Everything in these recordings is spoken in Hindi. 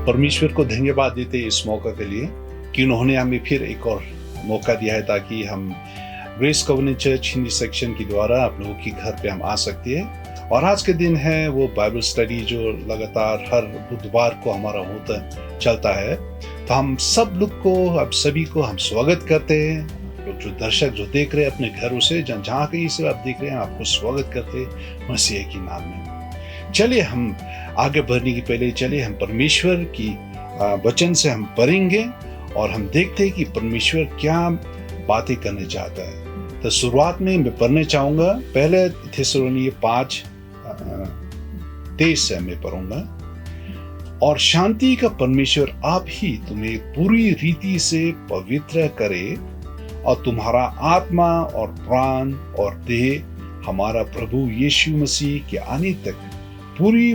परमेश्वर को धन्यवाद देते हैं इस मौका के लिए कि उन्होंने हमें फिर एक और मौका दिया है ताकि हम grace covenant church Hindi section के द्वारा आप लोगों के घर पे हम आ सकते हैं। और आज के दिन है वो बाइबल स्टडी जो लगातार हर बुधवार को हमारा होता चलता है। तो हम सब लोग को, आप सभी को हम स्वागत करते हैं। लोग जो दर्शक जो देख रहे हैं अपने घरों से, जहाँ कहीं से आप देख रहे हैं, आपको स्वागत करते हैं मसीह के नाम में। चलिए हम आगे बढ़ने के पहले चलिए हम परमेश्वर की वचन से हम पढ़ेंगे और हम देखते हैं कि परमेश्वर क्या बातें करने चाहता है। तो शुरुआत में मैं पढ़ने चाहूंगा पहले थिस्सलुनीय 5:23 से मैं पढ़ूंगा। और शांति का परमेश्वर आप ही तुम्हें पूरी रीति से पवित्र करे और तुम्हारा आत्मा और प्राण और देह हमारा प्रभु यीशु मसीह के आने तक पूरी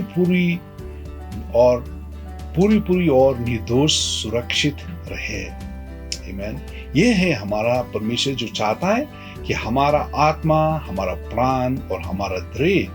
और निर्दोष सुरक्षित रहे। आमीन। ये है हमारा परमेश्वर जो चाहता है कि हमारा आत्मा, हमारा प्राण और हमारा देह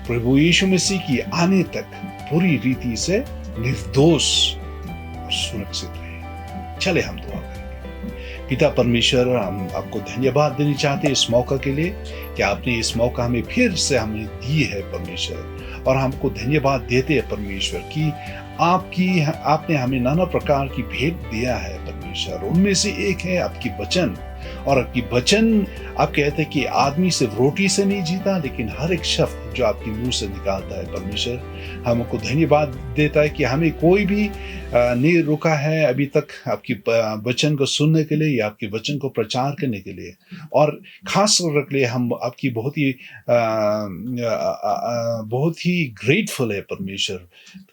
प्रभु यीशु मसीह की आने तक पूरी रीति से निर्दोष और सुरक्षित रहे। चले हम दुआ करेंगे। पिता परमेश्वर, हम आपको धन्यवाद देना चाहते हैं इस मौका के लिए कि आपने इस मौका हमें फिर से हमें दी है परमेश्वर। और हमको धन्यवाद देते हैं परमेश्वर कि आपने हमें नाना प्रकार की भेंट दिया है परमेश्वर। उनमें से एक है आपकी वचन। और आपकी वचन आप कहते हैं कि आदमी सिर्फ रोटी से नहीं जीता, लेकिन हर एक शब्द जो आपके मुंह से निकालता है परमेश्वर। हमको धन्यवाद देता है कि हमें कोई भी नहीं रुका है अभी तक आपकी वचन को सुनने के लिए या आपके वचन को प्रचार करने के लिए। और खास कर के लिए हम आपकी बहुत ही ग्रेटफुल है परमेश्वर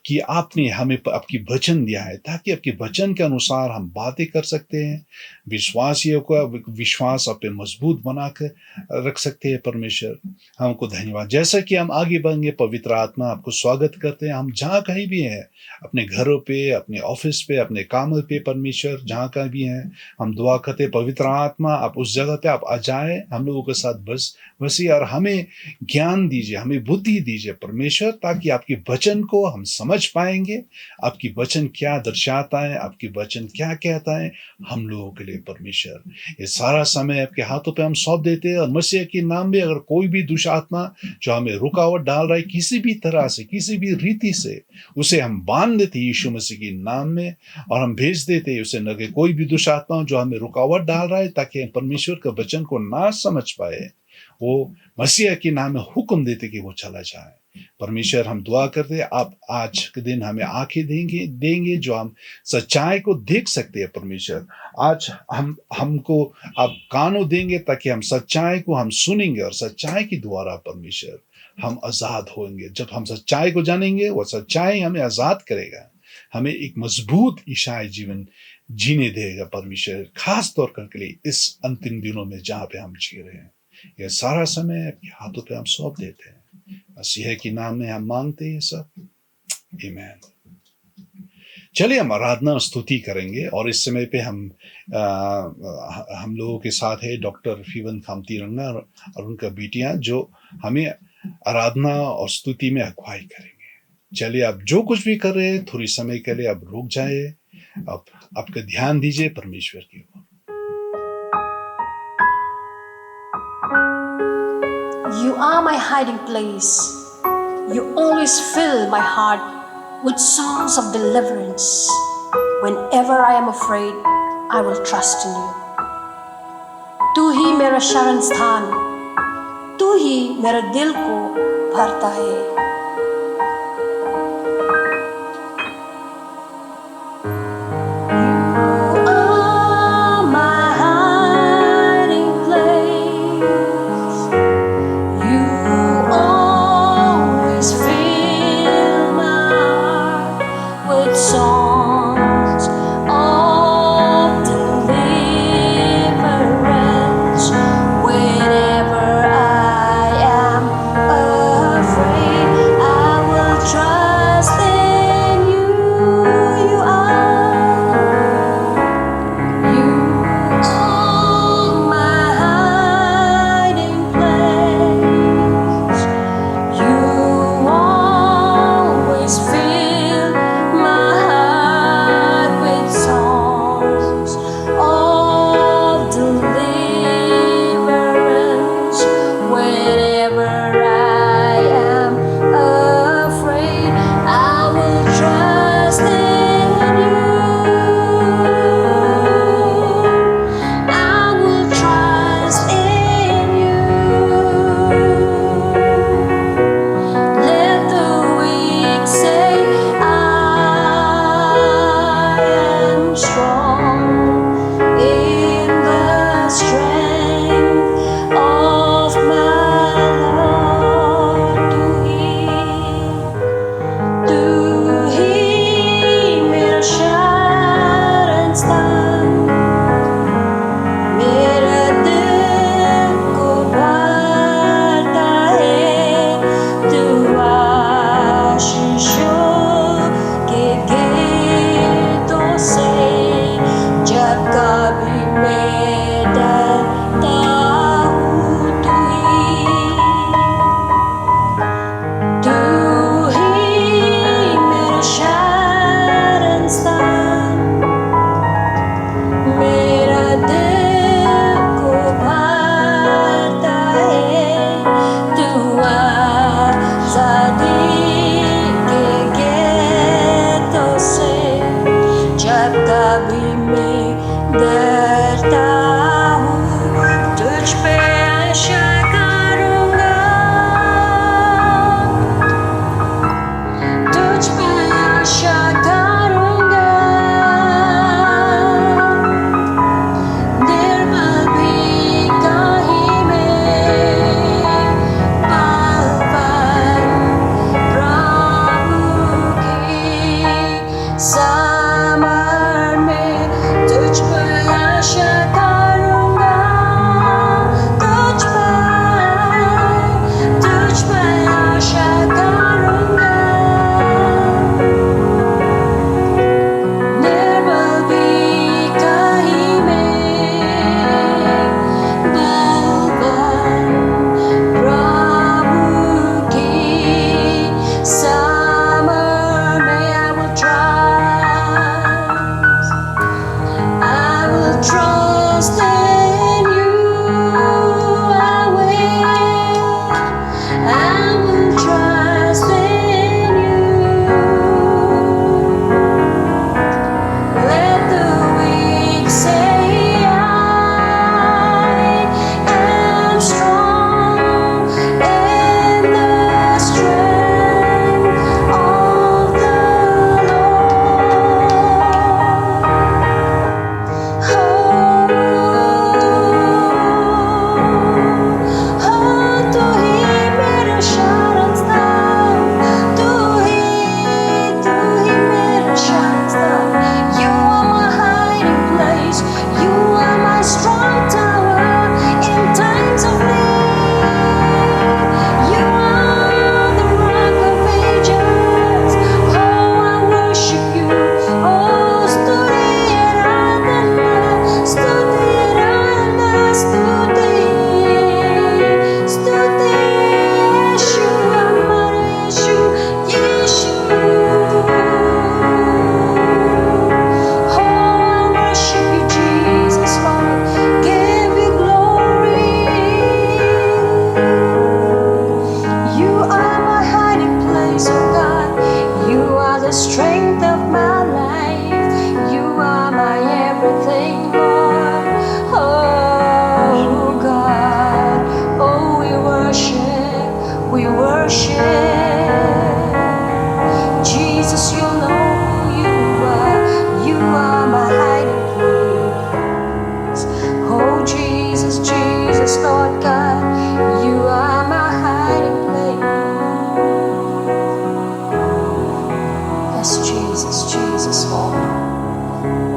कि आपने हमें आपकी वचन दिया है ताकि आपके वचन के अनुसार हम बातें कर सकते हैं, विश्वासियों का विश्वास आप पे मजबूत बना कर रख सकते हैं परमेश्वर। हमको धन्यवाद। जैसा कि हम आगे बढ़ेंगे, पवित्र आत्मा आपको स्वागत करते हैं। हम जहाँ कहीं भी हैं, अपने घरों पे, अपने ऑफिस पे, अपने कामों पे परमेश्वर जहाँ कहीं भी हैं, हम दुआ करते हैं पवित्र आत्मा आप उस जगह पे आप आ जाए, हम लोगों के साथ बसी और हमें ज्ञान दीजिए, हमें बुद्धि दीजिए परमेश्वर, ताकि आपके वचन को हम समझ पाएंगे। आपकी वचन क्या दर्शाता है, आपकी वचन क्या कहता है हम लोगों के लिए परमेश्वर। ये सारा समय आपके हाथों पे हम सौंप देते हैं। और मसीह के नाम में अगर कोई भी दुष्टात्मा जो हमें रुकावट डाल रहा है किसी भी तरह से, किसी भी रीति से, उसे हम बांध देते यीशु मसीह के नाम में और हम भेज देते उसे न कि कोई भी दुष्टात्मा जो हमें रुकावट डाल रहा है ताकि हम परमेश्वर के वचन को ना समझ पाए, वो मसीह के नाम में हुक्म देते कि वो चला जाए। परमेश्वर हम दुआ करते हैं आप आज के दिन हमें आंखें देंगे जो हम सच्चाई को देख सकते हैं परमेश्वर। आज हमको आप कानों देंगे ताकि हम सच्चाई को हम सुनेंगे और सच्चाई के द्वारा परमेश्वर हम आजाद होंगे। जब हम सच्चाई को जानेंगे, वो सच्चाई हमें आजाद करेगा, हमें एक मजबूत ईसाई जीवन जीने देगा परमेश्वर, खास तौर करके लिए इस अंतिम दिनों में जहाँ पे हम जी रहे हैं। यह सारा समय आपके हाथों पे हम सौंप देते हैं, मसीह के नाम में हम मांगते हैं सब, आमीन। चलिए हम आराधना स्तुति करेंगे। और इस समय पे हम लोगों के साथ है डॉक्टर फीवन खामती रंगा और उनका बेटियां जो हमें आराधना और स्तुति में अगुवाई करेंगे। चलिए आप जो कुछ भी कर रहे हैं थोड़ी समय के लिए आप रुक जाए, आप आपका ध्यान दीजिए परमेश्वर की ओर। You are my hiding place. You always fill my heart with songs of deliverance. Whenever I am afraid, I will trust in you. तू ही मेरा शरण स्थान, तू ही मेरे दिल को भरता है। Whenever I am afraid, भी मैं डरता हूँ, तुझ पे आशा करूँगा, तुझ पे आशा करूँगा। निर्मल भी कहीं में पावन प्रभु की समर में तुझ पर आशा करूँगा, तुझ पर आशा करूँगा। निर्मल भी कहीं में बलवान प्रभु की समर में I will trust in you. I will trust in you. Let the weak say I am strong in the strength of the Lord. तू ही मेरा शरण स्थान, तू ही मेरा शरण स्थान। You are my hiding place, you are my strong tower in times of need. You are the rock of ages, oh I worship you, oh studi aradhana, studi aradhana, studi Yeshu, amar Yeshu. Oh, I worship you, Jesus, Lord, give you glory. You are my hiding place, oh God. You are the strength of my life. You are my everything, Lord. Oh God, oh we worship. Jesus, you know you are my hiding place. Oh Jesus, Jesus, Lord God, you are my hiding place. Yes, Jesus, Jesus, Lord.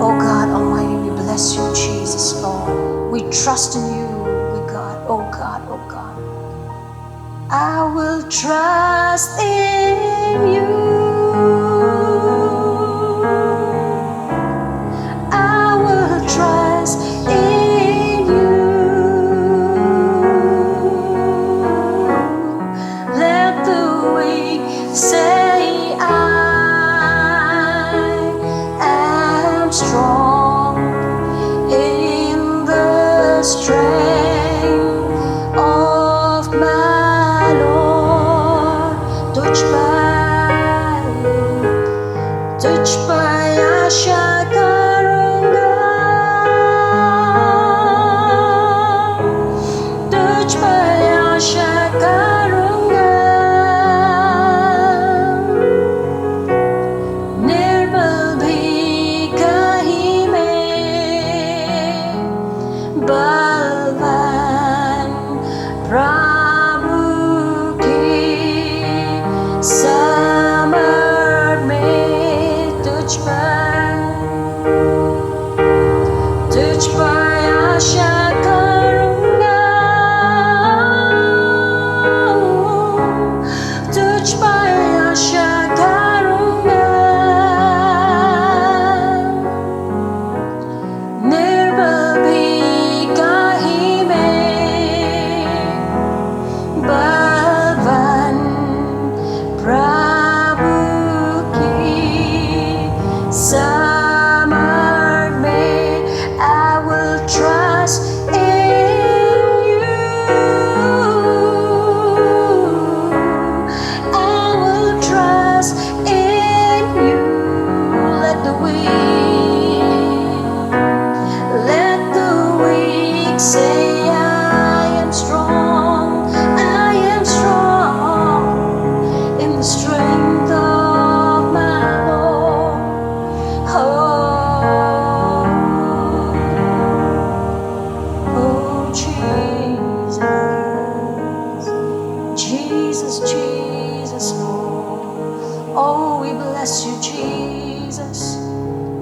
Oh God Almighty, we bless you, Jesus, Lord. We trust in you, we God, oh God, oh God. I will trust in you. I will trust in you. Let the weak say I am strong in the strength of my Lord. तुझ पर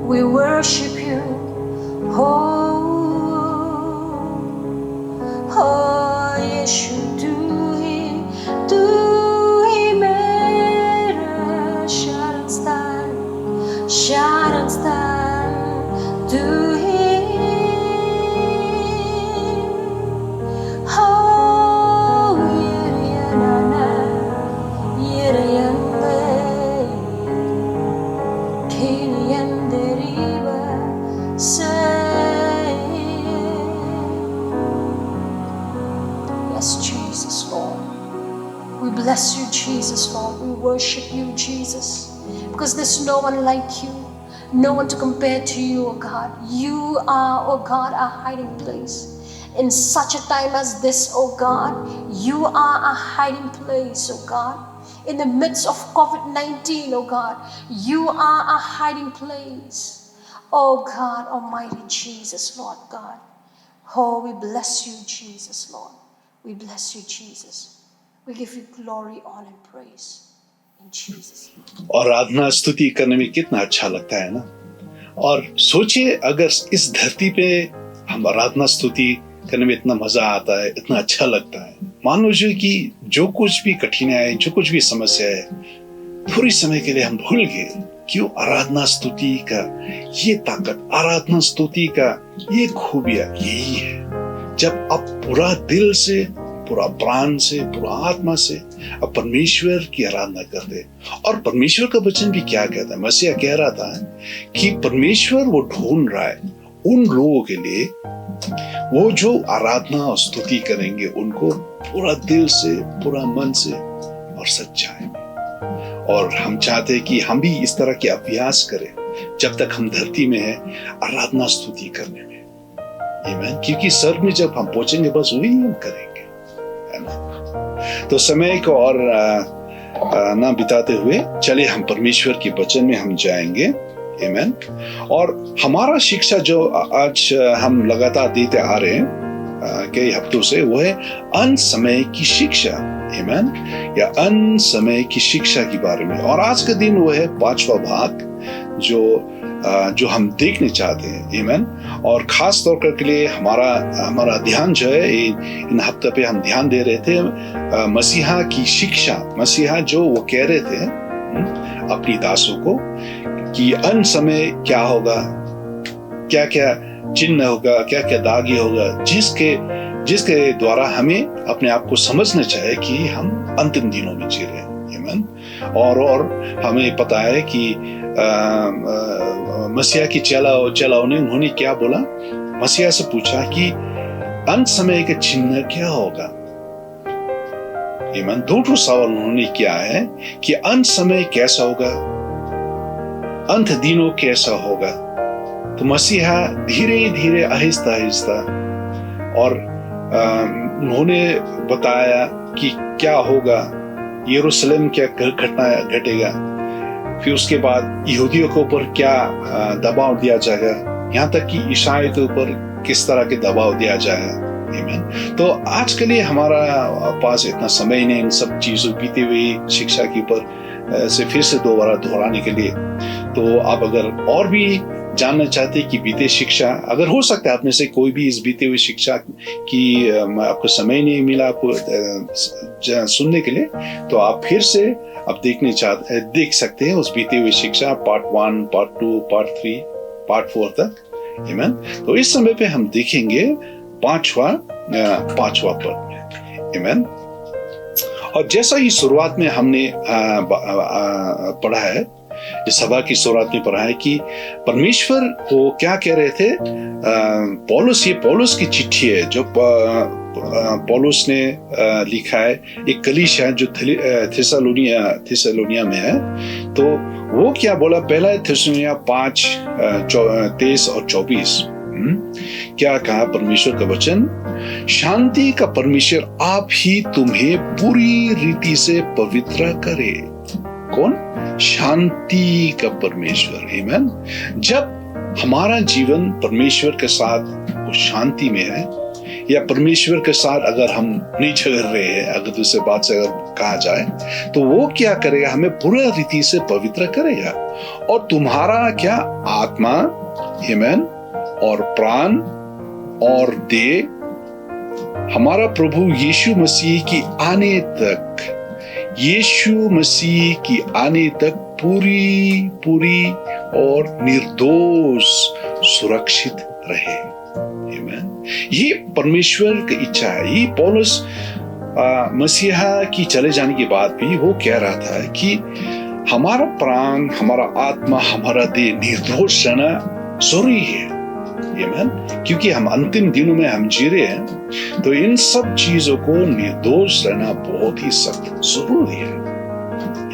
we worship you. Oh, oh, Yeshua, tu hi mera shining star, tu hi. Oh, Yerianana, Yeriande, Kirianderiba, say. Yes, Jesus, Lord. We bless you, Jesus, Lord. We worship you, Jesus, because there's no one like you, no one to compare to you, oh God. You are, oh God, our hiding place. In such a time as this, oh God, you are a hiding place, oh God. In the midst of COVID-19, oh God, you are a hiding place. Oh God, Almighty Jesus, Lord God. Oh, we bless you, Jesus, Lord. We bless you, Jesus. We give you glory, honor, and praise. In Jesus' name. और आराधना स्तुति करने में कितना अच्छा लगता है ना। और सोचिए अगर इस धरती पे हम आराधना स्तुति करने में इतना मजा आता है, इतना अच्छा लगता है। मान लीजिए कि जो कुछ भी कठिनाई, जो कुछ भी समस्या है, थोड़ी समय के लिए हम भूल गए। क्यों? आराधना स्तुति का ये ताकत, आराधना स्तुति का ये खूबियां यही है। जब आप पूरा दिल से, पूरा प्राण से, पूरा आत्मा से अब परमेश्वर की आराधना करते। और परमेश्वर का वचन भी क्या कहता है? मसीहा कह रहा था कि परमेश्वर वो ढूंढ रहा है उन लोगों के लिए, वो जो आराधना और स्तुति करेंगे उनको पूरा दिल से, पूरा मन से और सच्चाई में। और हम चाहते हैं कि हम भी इस तरह के अभ्यास करें जब तक हम धरती में हैं, आराधना स्तुति करने में। आमीन। क्योंकि स्वर्ग में जब हम पहुंचेंगे बस वही हम करेंगे, है ना। तो समय को और ना बिताते हुए चलिए हम परमेश्वर के वचन में हम जाएंगे। आमीन। और हमारा शिक्षा जो आज हम लगातार देते आ रहे हैं कई हफ्तों से, वो है अंत समय की शिक्षा। आमीन। या अंत समय की शिक्षा के बारे में। और आज का दिन वो है 5वां भाग जो हम देखने चाहते हैं। आमीन। और खास तौर के लिए हमारा ध्यान जो है इन हफ्ते पे हम ध्यान दे रहे थे मसीहा की शिक्षा। मसीहा जो वो कह रहे थे अपनी दासों को कि अंत समय क्या होगा, क्या क्या चिन्ह होगा, क्या क्या दागी होगा, जिसके द्वारा हमें अपने आप को समझना चाहिए कि हम अंतिम दिनों में जी रहे हैं। आमीन। और हमें पता है कि मसीहा की चेलाओं ने उन्होंने क्या बोला? मसीहा से पूछा कि अंत समय का चिन्ह क्या होगा। आमीन। दो सवाल उन्होंने किया है कि अंत समय कैसा होगा, अंत दिनों कैसा होगा। तो मसीहा धीरे धीरे आहिस्ता आहिस्ता और उन्होंने बताया कि क्या होगा, यरूशलेम क्या घटना घटेगा, फिर उसके बाद यहूदियों के ऊपर क्या दबाव दिया जाएगा, यहाँ तक कि ईसाइयों के ऊपर किस तरह के दबाव दिया जाएगा। आमीन। तो आज के लिए हमारा पास इतना समय नहीं इन सब चीजों बीते हुई शिक्षा के ऊपर से फिर से दोबारा दोहराने के लिए। तो आप अगर और भी जानना चाहते कि बीते शिक्षा, अगर हो सकता है आप में से कोई भी इस बीते हुए शिक्षा की आपको समय नहीं मिला आपको सुनने के लिए, तो आप फिर से आप देख सकते हैं उस बीते हुए शिक्षा पार्ट 1, पार्ट 2, पार्ट 3, पार्ट 4 तक। आमीन। तो इस समय पे हम देखेंगे पांचवा पद में। आमीन। और जैसा ही शुरुआत में हमने पढ़ा है, इस सभा की शुरुआत में पढ़ा है कि परमेश्वर को क्या कह रहे थे। पौलुस की चिट्ठी है जो पौलुस ने लिखा है एक कलीसिया जो थिस्सलुनिया में है। तो वो क्या बोला? पहला थिस्सलुनिया 5:23 और 24 क्या कहा परमेश्वर का वचन? शांति का परमेश्वर आप ही तुम्हें पूरी रीति से पवित्र करे। कौन? शांति का परमेश्वर। आमीन। जब हमारा जीवन परमेश्वर के साथ वो शांति में है, या परमेश्वर के साथ अगर हम नहीं झगड़ रहे हैं, अगर दूसरे बात से अगर कहा जाए, तो वो क्या करेगा, हमें पूरा रीति से पवित्र करेगा। और तुम्हारा क्या आत्मा, आमेन, और प्राण और देह हमारा प्रभु यीशु मसीह की आने तक पूरी और निर्दोष सुरक्षित रहे। आमीन। ये परमेश्वर की इच्छा है। ये पौलुस मसीहा की चले जाने के बाद भी वो कह रहा था कि हमारा प्राण, हमारा आत्मा, हमारा देह निर्दोष रहना जरूरी है। आमीन। क्योंकि हम अंतिम दिनों में हम जी रहे हैं, तो इन सब चीजों को निर्दोष रहना बहुत ही सख्त जरूरी है।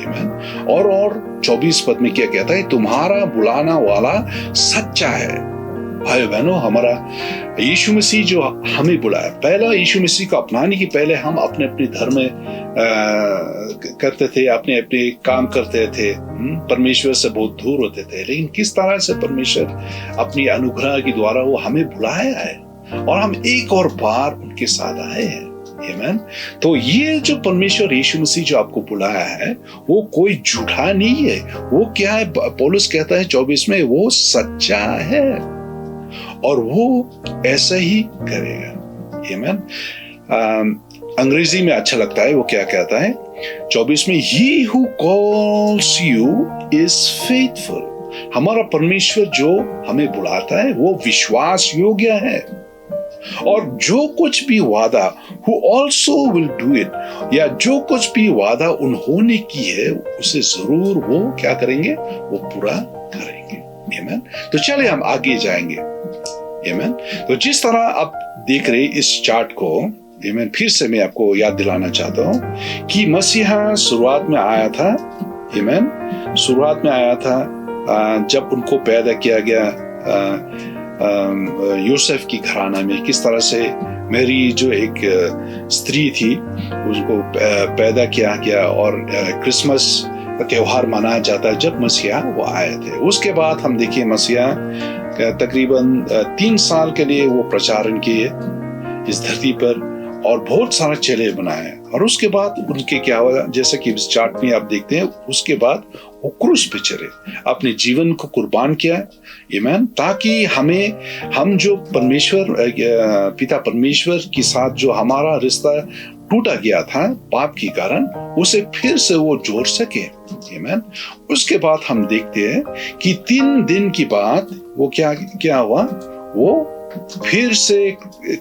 आमीन। और 24 पद में क्या कहता है, तुम्हारा बुलाना वाला सच्चा है। भाई बहनों, हमारा यीशु मसीह जो हमें बुलाया, पहला यीशु मसीह को अपनाने की पहले हम अपने धर्म में करते थे, अपने काम करते थे, परमेश्वर से बहुत दूर होते थे। लेकिन किस तरह से परमेश्वर अपनी अनुग्रह के द्वारा वो हमें बुलाया है और हम एक और बार उनके साथ आए हैं। आमीन। तो ये जो परमेश्वर यीशु मसीह जो आपको बुलाया है, वो कोई झूठा नहीं है। वो क्या है, पौलुस कहता है 24 में, वो सच्चा है और वो ऐसा ही करेगा। आमीन। अंग्रेजी में अच्छा लगता है, वो क्या कहता है 24 में, He who calls you is faithful। हमारा परमेश्वर जो हमें बुलाता है वो विश्वास योग्य है, और जो कुछ भी वादा who also will do it, या जो कुछ भी वादा उन्होंने की है उसे जरूर वो क्या करेंगे, वो पूरा करेंगे। आमीन। तो चलिए हम आगे जाएंगे। आमीन। तो जिस तरह आप देख रहे इस चार्ट को, आमीन, फिर से मैं आपको याद दिलाना चाहता हूं कि मसीहा शुरुआत में आया था। आमीन। शुरुआत में आया था जब उनको पैदा किया गया यूसुफ की घराना में। किस तरह से मेरी जो एक स्त्री थी उसको पैदा किया गया, और क्रिसमस का त्योहार मनाया जाता है जब मसीहा वो आए थे। उसके बाद हम देखिए मसीहा तकरीबन 3 साल के लिए वो प्रचारण किए इस धरती पर, और बहुत सारा चेले बनाए। और उसके बाद उनके क्या हुआ, जैसा कि इस चार्ट में आप देखते हैं, उसके बाद वो क्रूस पे चले, अपने जीवन को कुर्बान किया। आमीन। ताकि हम जो परमेश्वर पिता परमेश्वर के साथ जो हमारा रिश्ता टूटा गया था पाप के कारण, उसे फिर से वो जोड़ सके। आमीन। उसके बाद हम देखते हैं कि 3 दिन के बाद वो क्या हुआ, वो फिर से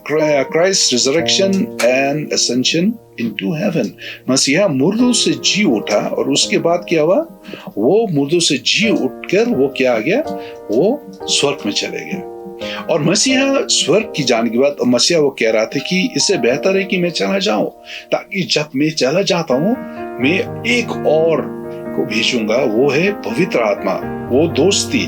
Christ resurrection and ascension into heaven, मसीहा मुर्दों से जी उठा, और उसके बाद क्या हुआ, वो मुर्दों से जी उठकर वो क्या आ गया, वो स्वर्ग में चले गए। और मसीहा स्वर्ग की जाने के बाद मसीहा वो कह रहा था कि इससे बेहतर है कि मैं चला जाऊं, ताकि जब मैं चला जाता हूं मैं एक और को भेजूंगा, वो है पवित्र आत्मा, वो दोस्ती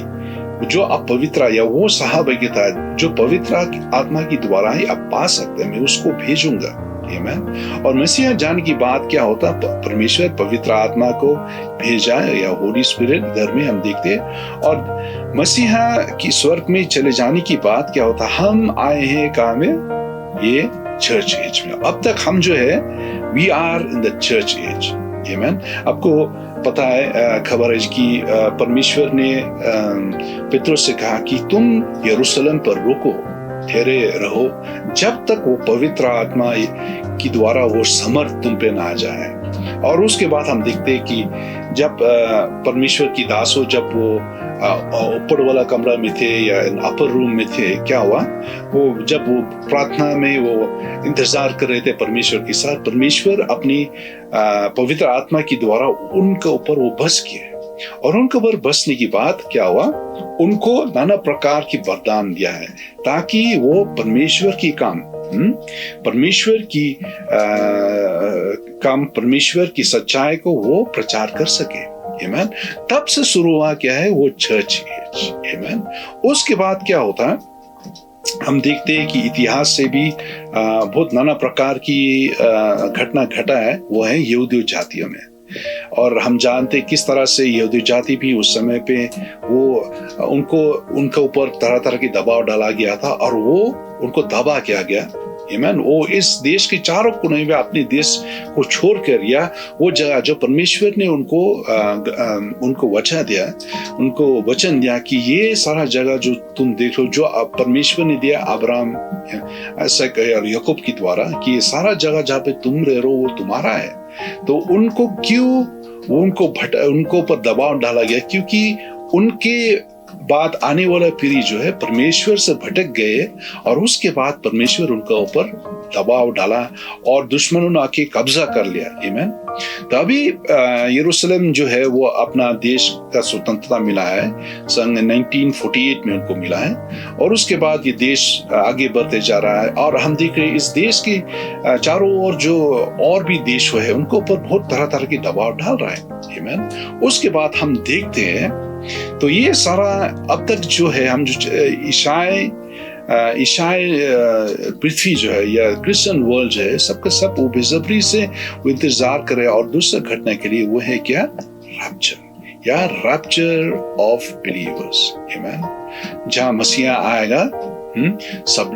जो आप पवित्र या वो सहभागिता जो पवित्र आत्मा की द्वारा ही आप पा सकते हैं, मैं उसको भेजूंगा। आमीन। और मसीहा जाने की बात क्या होता, परमेश्वर पवित्र आत्मा को भेजा, या होली स्पिरिट इधर में हम देखते हैं। और मसीहा की स्वर्ग में चले जाने की बात क्या होता, हम आए हैं कहाँ में, ये चर्च एज में। अब तक हम जो है we are in the church age. आमीन। आपको पता है, खबर है कि परमेश्वर ने पतरस से कहा कि तुम यरूशलेम पर रुको, ठहरे रहो, जब तक वो पवित्र आत्मा की द्वारा वो समर्थ तुम पे ना आ जाए। और उसके बाद हम देखते हैं कि जब परमेश्वर की दासों जब वो ऊपर वाला कमरा में थे या अपर रूम में थे, क्या हुआ, वो जब वो प्रार्थना में वो इंतजार कर रहे थे परमेश्वर के साथ, परमेश्वर अपनी पवित्र आत्मा की द्वारा उनके ऊपर वो बस किए। और उनके ऊपर बसने की बाद क्या हुआ, उनको नाना प्रकार की वरदान दिया है, ताकि वो परमेश्वर की काम, परमेश्वर की काम, परमेश्वर की सच्चाई को वो प्रचार कर सके। आमीन। तब से शुरू हुआ क्या है, वो चर्च एज। आमीन। उसके बाद क्या होता है, हम देखते हैं कि इतिहास से भी बहुत नाना प्रकार की घटना घटा है, वो है यहूदी जातियों में। और हम जानते किस तरह से यहूदी जाति भी उस समय पे वो उनके ऊपर तरह तरह की दबाव डाला गया था, और वो उनको दबा किया गया आमीन। वो इस देश के चारों कोने में अपने देश को छोड़कर या वो जगह जो परमेश्वर ने उनको वचन दिया, उनको वचन दिया कि ये सारा जगह जो तुम देखो, जो परमेश्वर ने दिया अब्राहम, इसहाक और याकूब के द्वारा, कि ये सारा जगह जहाँ पे तुम रह रहे हो वो तुम्हारा है। तो उनको क्यों उनको पर दबाव डाला गया? क्योंकि उनके बाद आने वाला पीढ़ी जो है परमेश्वर से भटक गए और उसके बाद परमेश्वर उनका ऊपर दबाव डाला और दुश्मनों ने आके कब्जा कर लिया। आमीन। तो अभी यरूशलेम जो है वो अपना देश का स्वतंत्रता मिला है, सन 1948 में उनको मिला है और उसके बाद ये देश आगे बढ़ते जा रहा है और हम देख रहे हैं इस देश के चारों ओर जो और भी देश है उनको ऊपर बहुत तरह तरह के दबाव डाल रहा है। आमीन। उसके बाद हम देखते हैं तो ये सारा अब तक जो है हम जो ईसाई पृथ्वी जो है या क्रिश्चियन वर्ल्ड जो है सबका सब वो बेसब्री से वो इंतजार करे और दूसरा घटना के लिए वो है क्या? रैप्चर या रैप्चर ऑफ बिलीवर्स। आमीन। जहां मसीहा आएगा सब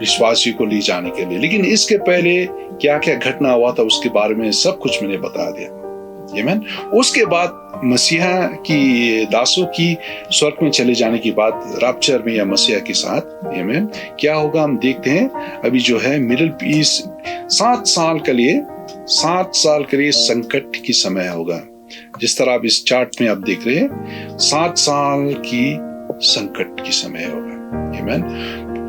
विश्वासियों को ले जाने के लिए। लेकिन इसके पहले क्या क्या घटना हुआ था उसके बारे में सब कुछ मैंने बता दिया। आमीन। उसके बाद मसीहा की दासों की स्वर्ग में चले जाने की बात रैप्चर में या मसीहा के साथ आमीन क्या होगा हम देखते हैं। अभी जो है मिडिल ईस्ट 7 साल के लिए संकट की समय होगा। जिस तरह आप इस चार्ट में आप देख रहे हैं 7 साल की संकट की समय होगा। आमीन।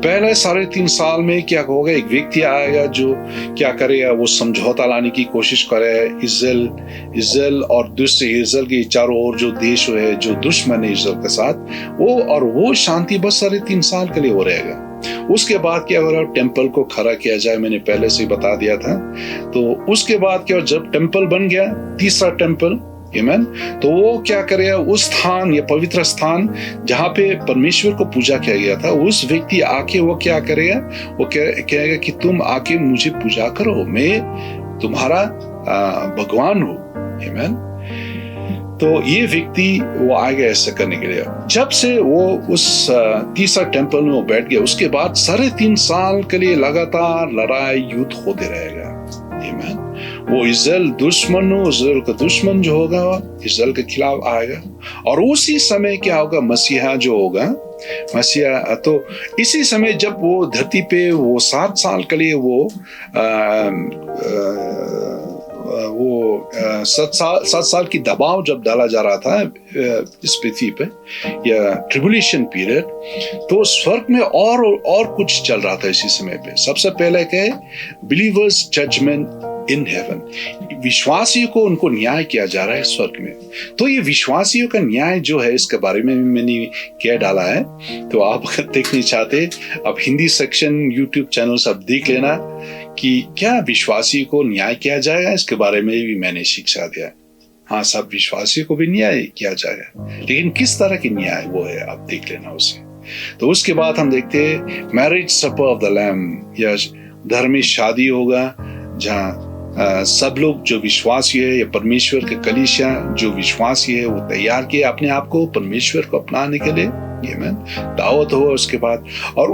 पहले 3.5 साल में क्या होगा? एक व्यक्ति आएगा जो क्या करेगा? वो समझौता लाने की कोशिश करेगा इज़राइल और दूसरे इज़राइल के चारों ओर जो देश है जो दुश्मन है इज़राइल के साथ, वो शांति बस 3.5 साल के लिए हो रहेगा। उसके बाद क्या हो रहा है? टेम्पल को खड़ा किया जाए, मैंने पहले से बता दिया था। तो उसके बाद क्या, जब टेम्पल बन गया, तीसरा टेम्पल, आमीन, तो वो क्या करेगा? उस स्थान या पवित्र स्थान जहां पे परमेश्वर को पूजा किया गया था, उस व्यक्ति आके वो क्या करेगा? वो कहेगा कि तुम आके मुझे पूजा करो, मैं तुम्हारा भगवान हूं। आमीन। तो ये व्यक्ति वो आएगा ऐसा करने के लिए। जब से वो उस तीसरा टेम्पल में वो बैठ गया, उसके बाद 3.5 साल के लिए लगातार लड़ाई युद्ध होते रहेगा। आमीन। वो इज़राइल का दुश्मन जो होगा इज़राइल के खिलाफ आएगा और उसी समय क्या होगा? मसीहा जो होगा, तो इसी समय जब वो धरती पे वो 7 साल के लिए वो 7 साल की दबाव जब डाला जा रहा था इस पृथ्वी पे या ट्रिबुलेशन पीरियड, तो स्वर्ग में और कुछ चल रहा था इसी समय पे। सबसे पहले क्या है? Believers judgment in heaven. विश्वासियों को उनको न्याय किया जा रहा है स्वर्ग में। तो ये विश्वासियों का न्याय जो है इसके बारे में मैंने क्या डाला है, तो आप अगर देखना चाहते आप हिंदी सेक्शन यूट्यूब चैनल से आप देख लेना कि क्या विश्वासियों को न्याय किया जाएगा, इसके बारे में भी मैंने शिक्षा दिया। हाँ, सब विश्वासियों को भी न्याय किया जाएगा, लेकिन किस तरह की न्याय वो है आप देख लेना उसे। तो उसके बाद हम देखते हैं marriage supper of the lamb, या धर्मी शादी होगा जहाँ सब लोग जो विश्वासी है या परमेश्वर के कलीसिया जो विश्वासी है वो तैयार किए अपने आप को परमेश्वर को अपनाने के लिए। आमीन। दावत हुआ उसके बाद और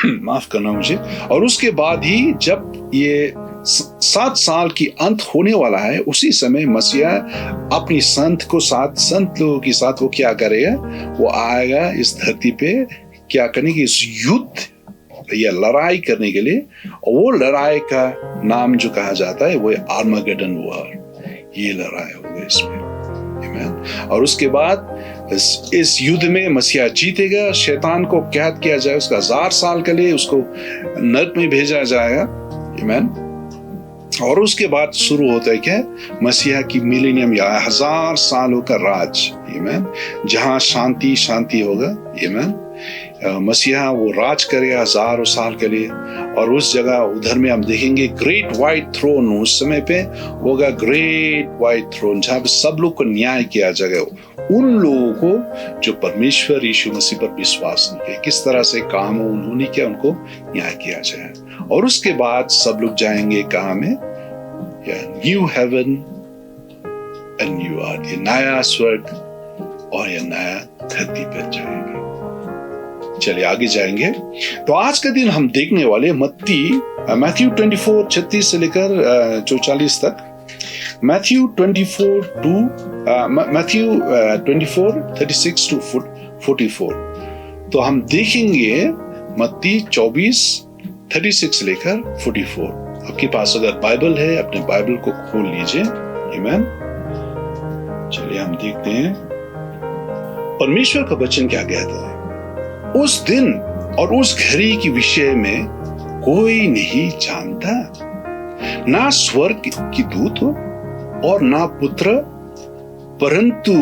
माफ करना मुझे, और उसके बाद ही जब ये 7 साल की अंत होने वाला है, उसी समय मसीहा अपनी संत लोगों के साथ वो क्या करेगा? वो आएगा इस धरती पे क्या करने की? इस युद्ध या लड़ाई करने के लिए। और वो लड़ाई का नाम जो कहा जाता है वो है आर्मागेडन वॉर। ये लड़ाई होगी इसमें। आमीन। और उसके बाद इस युद्ध में मसीहा जीतेगा, शैतान को कैद किया जाएगा, उसका 1000 साल के लिए उसको नरक में भेजा जाएगा। आमीन। और उसके बाद शुरू होता है क्या? मसीहा की मिलेनियम या 1000 सालों का राज। आमीन। जहां शांति होगा। आमीन। मसीहा वो राज करेगा 1000 साल के लिए। और उस जगह उधर में हम देखेंगे ग्रेट व्हाइट थ्रोन, उस समय पे होगा ग्रेट व्हाइट थ्रोन जहां पे सब लोग को न्याय किया जाएगा। उन लोगों को जो परमेश्वर यीशु मसीह पर विश्वास नहीं किया, किस तरह से काम उन्होंने किया, उनको न्याय किया जाए। और उसके बाद सब लोग जाएंगे कहाँ में? न्यू हेवन एंड न्यू अर्थ, ये नया स्वर्ग और ये नया धरती पर जाएंगे। चलिए आगे जाएंगे। तो आज का दिन हम देखने वाले मैथ्यू 24 36 से लेकर 44 तक। Matthew 24 36 to 44। तो हम देखेंगे मत्ती 24 36 लेकर 44। आपके पास अगर बाइबल है, अपने बाइबल को खोल लीजिए। आमीन। चलिए हम देखते हैं परमेश्वर का वचन क्या कहता है। उस दिन और उस घड़ी के विषय में कोई नहीं जानता, ना स्वर्ग की दूत हो और ना पुत्र, परंतु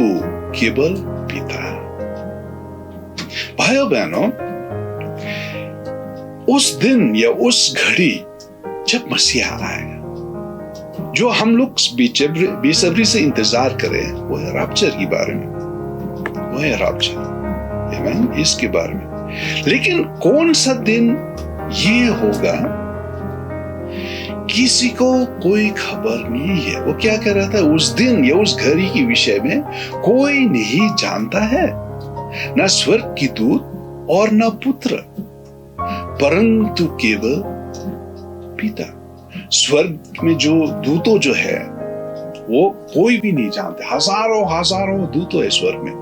केवल पिता। भाइयों बहनों, उस दिन या उस घड़ी जब मसीहा आएगा, जो हम लोग बेसब्री से इंतजार करें, वो है रैप्चर के बारे में, वो है रैप्चर, आमीन, इसके बारे में। लेकिन कौन सा दिन ये होगा, किसी को कोई खबर नहीं है। वो क्या कह रहा था, उस दिन या उस घड़ी के विषय में कोई नहीं जानता है, ना स्वर्ग की दूत और ना पुत्र, परंतु केवल पिता। स्वर्ग में जो दूतों जो है वो कोई भी नहीं जानते, हजारों दूतों है स्वर्ग में,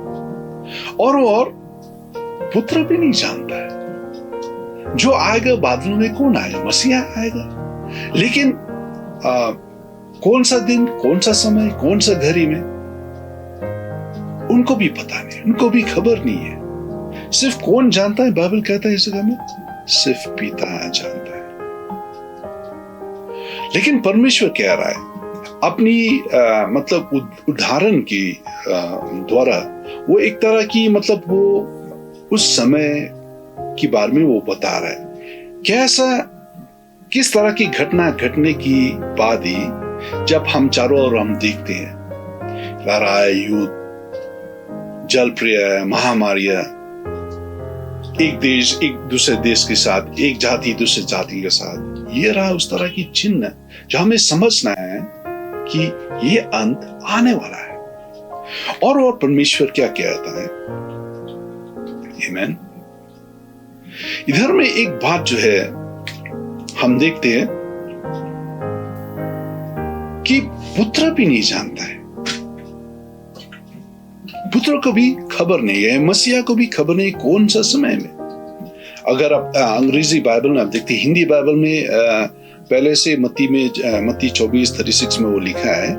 और पुत्र भी नहीं जानता है। जो आएगा बादलों में, कौन आएगा? मसीहा आएगा। लेकिन कौन सा दिन, कौन सा समय, कौन सा घड़ी में, उनको भी पता नहीं, उनको भी खबर नहीं है। सिर्फ कौन जानता है? बाइबल कहता है इस जगह में सिर्फ पिता जानता है। लेकिन परमेश्वर कह रहा है अपनी मतलब उदाहरण की द्वारा, वो एक तरह की मतलब वो उस समय के बारे में वो बता रहा है, किस तरह की घटना घटने की बाद ही, जब हम चारों ओर हम देखते हैं लड़ाई, युद्ध, जलप्रलय, महामारियां, एक देश एक दूसरे देश के साथ, एक जाति दूसरे जाति के साथ, ये रहा उस तरह की चिन्ह जो हमें समझना है कि ये अंत आने वाला है। और परमेश्वर क्या कहता है, आमीन। इधर में एक बात जो है हम देखते हैं कि पुत्र भी नहीं जानता है, पुत्र को भी खबर नहीं है, मसीहा को भी खबर नहीं कौन सा समय में। अगर आप अंग्रेजी बाइबल में आप देखते हैं, हिंदी बाइबल में पहले से मत्ती 24 36 में वो लिखा है,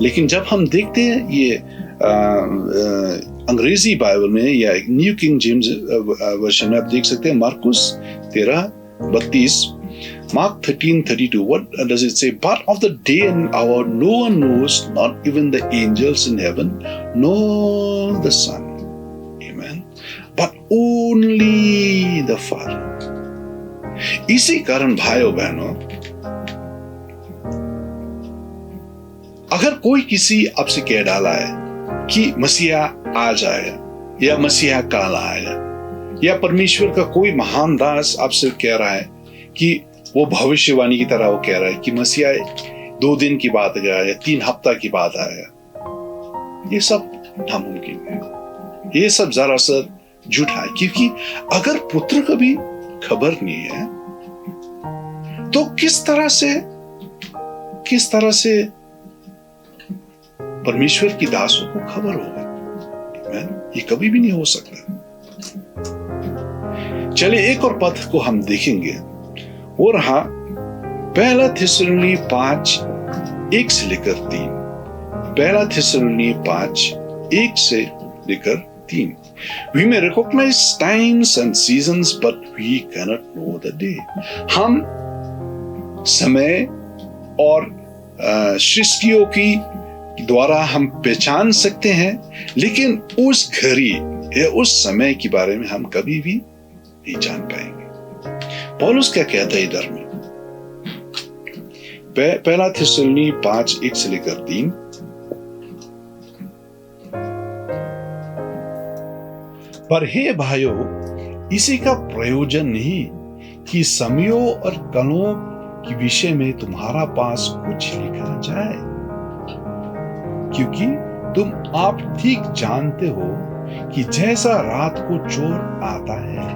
लेकिन जब हम देखते हैं ये अंग्रेजी बाइबल में या न्यू किंग जेम्स वर्जन में आप देख सकते हैं Marcus 13:32, Mark 13:32. What does it say? But of the day and hour no one knows, not even the angels in heaven, nor the Son. Amen. But only the Father. इसी कारण भाइयों बहनों, अगर कोई किसी आपसे कह डाला है कि मसीहा आ जाएगा या मसीहा काल आएगा, या परमेश्वर का कोई महान दास आपसे कह रहा है कि वो भविष्यवाणी की तरह वो कह रहा है कि मसीहा 2 दिन की बात आएगा या 3 हफ्ता की बात आएगा, ये सब नामुमकिन है, ये सब जरा सा झूठा है। क्योंकि अगर पुत्र को भी खबर नहीं है, तो किस तरह से परमेश्वर की दासों को खबर होगी? ये कभी भी नहीं हो सकता। चलिए एक और पद को हम देखेंगे, वो रहा 1 थिस्सलुनी 5:1 से लेकर 3। 1 थिस्सलुनी 5:1 से लेकर 3। We may recognize times and seasons, but we cannot know the day. हम समय और सृष्टियों की द्वारा हम पहचान सकते हैं, लेकिन उस घड़ी या उस समय के बारे में हम कभी भी नहीं जान पाएंगे। पौलुस क्या कहता है इधर में? 1 थिस्सलुनी 5:1 से लेकर 3। पर हे भाइयों, इसी का प्रयोजन नहीं कि समयों और कलों के विषय में तुम्हारा पास कुछ लिखा जाए, क्योंकि तुम आप ठीक जानते हो कि जैसा रात को चोर आता है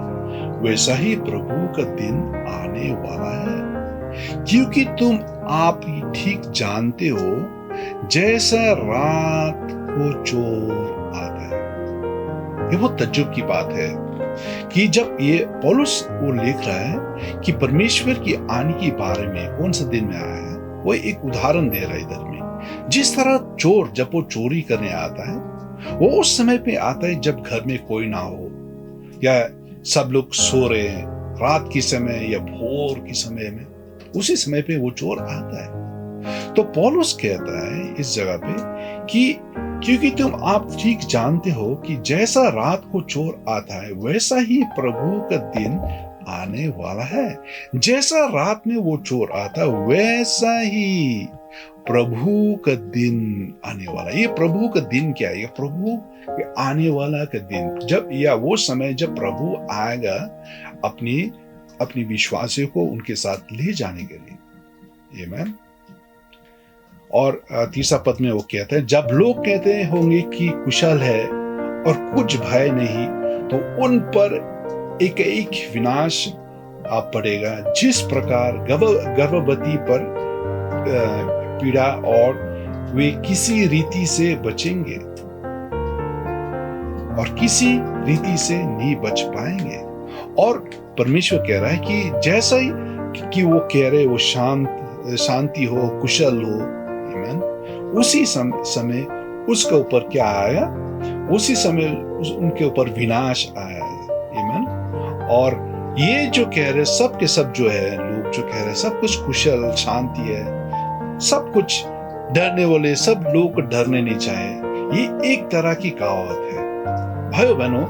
वैसा ही प्रभु का दिन आने वाला है, क्योंकि तुम आप ही ठीक जानते हो जैसा रात को चोर आता है। ये बहुत तज्जुब की बात है कि जब ये पौलुस वो लिख रहा है कि परमेश्वर की आने के बारे में कौन सा दिन में आया है, वो एक उदाहरण दे रहा है इधर में। जिस तरह चोर जब वो चोरी करने आता है, वो उस समय पे आता है जब घर में कोई ना हो या सब लोग सो रहे हैं, रात के समय या भोर के समय में, उसी समय पे वो चोर आता है। तो पौलुस कहता है इस जगह पे कि क्योंकि तुम आप ठीक जानते हो कि जैसा रात को चोर आता है, वैसा ही प्रभु का दिन आने वाला है। जैसा रात में वो चोर आता, वैसा ही प्रभु का दिन आने वाला। ये प्रभु का दिन क्या है? ये प्रभु के आने वाला का दिन, जब या वो समय जब प्रभु आएगा अपनी विश्वासियों को उनके साथ ले जाने के लिए। आमीन। और तीसरा पद में वो कहता है, जब लोग कहते होंगे कि कुशल है और कुछ भय नहीं, तो उन पर एक एक विनाश आ पड़ेगा, जिस प्रकार गर्भवती पर पीड़ा और वे किसी रीति से बचेंगे और किसी रीति से नहीं बच पाएंगे। और परमेश्वर कह रहा है कि जैसा ही कि वो कह रहे वो शांति हो, कुशल हो, आमीन, उसी समय उसके ऊपर क्या आया? उसी समय उनके ऊपर विनाश आया, आमीन। और ये जो कह रहे सब के सब जो है, लोग जो कह रहे सब कुछ कुशल शांति है, सब कुछ डरने वाले, सब लोग डरने नहीं चाहे, ये एक तरह की कहावत है। भाइयों बहनों,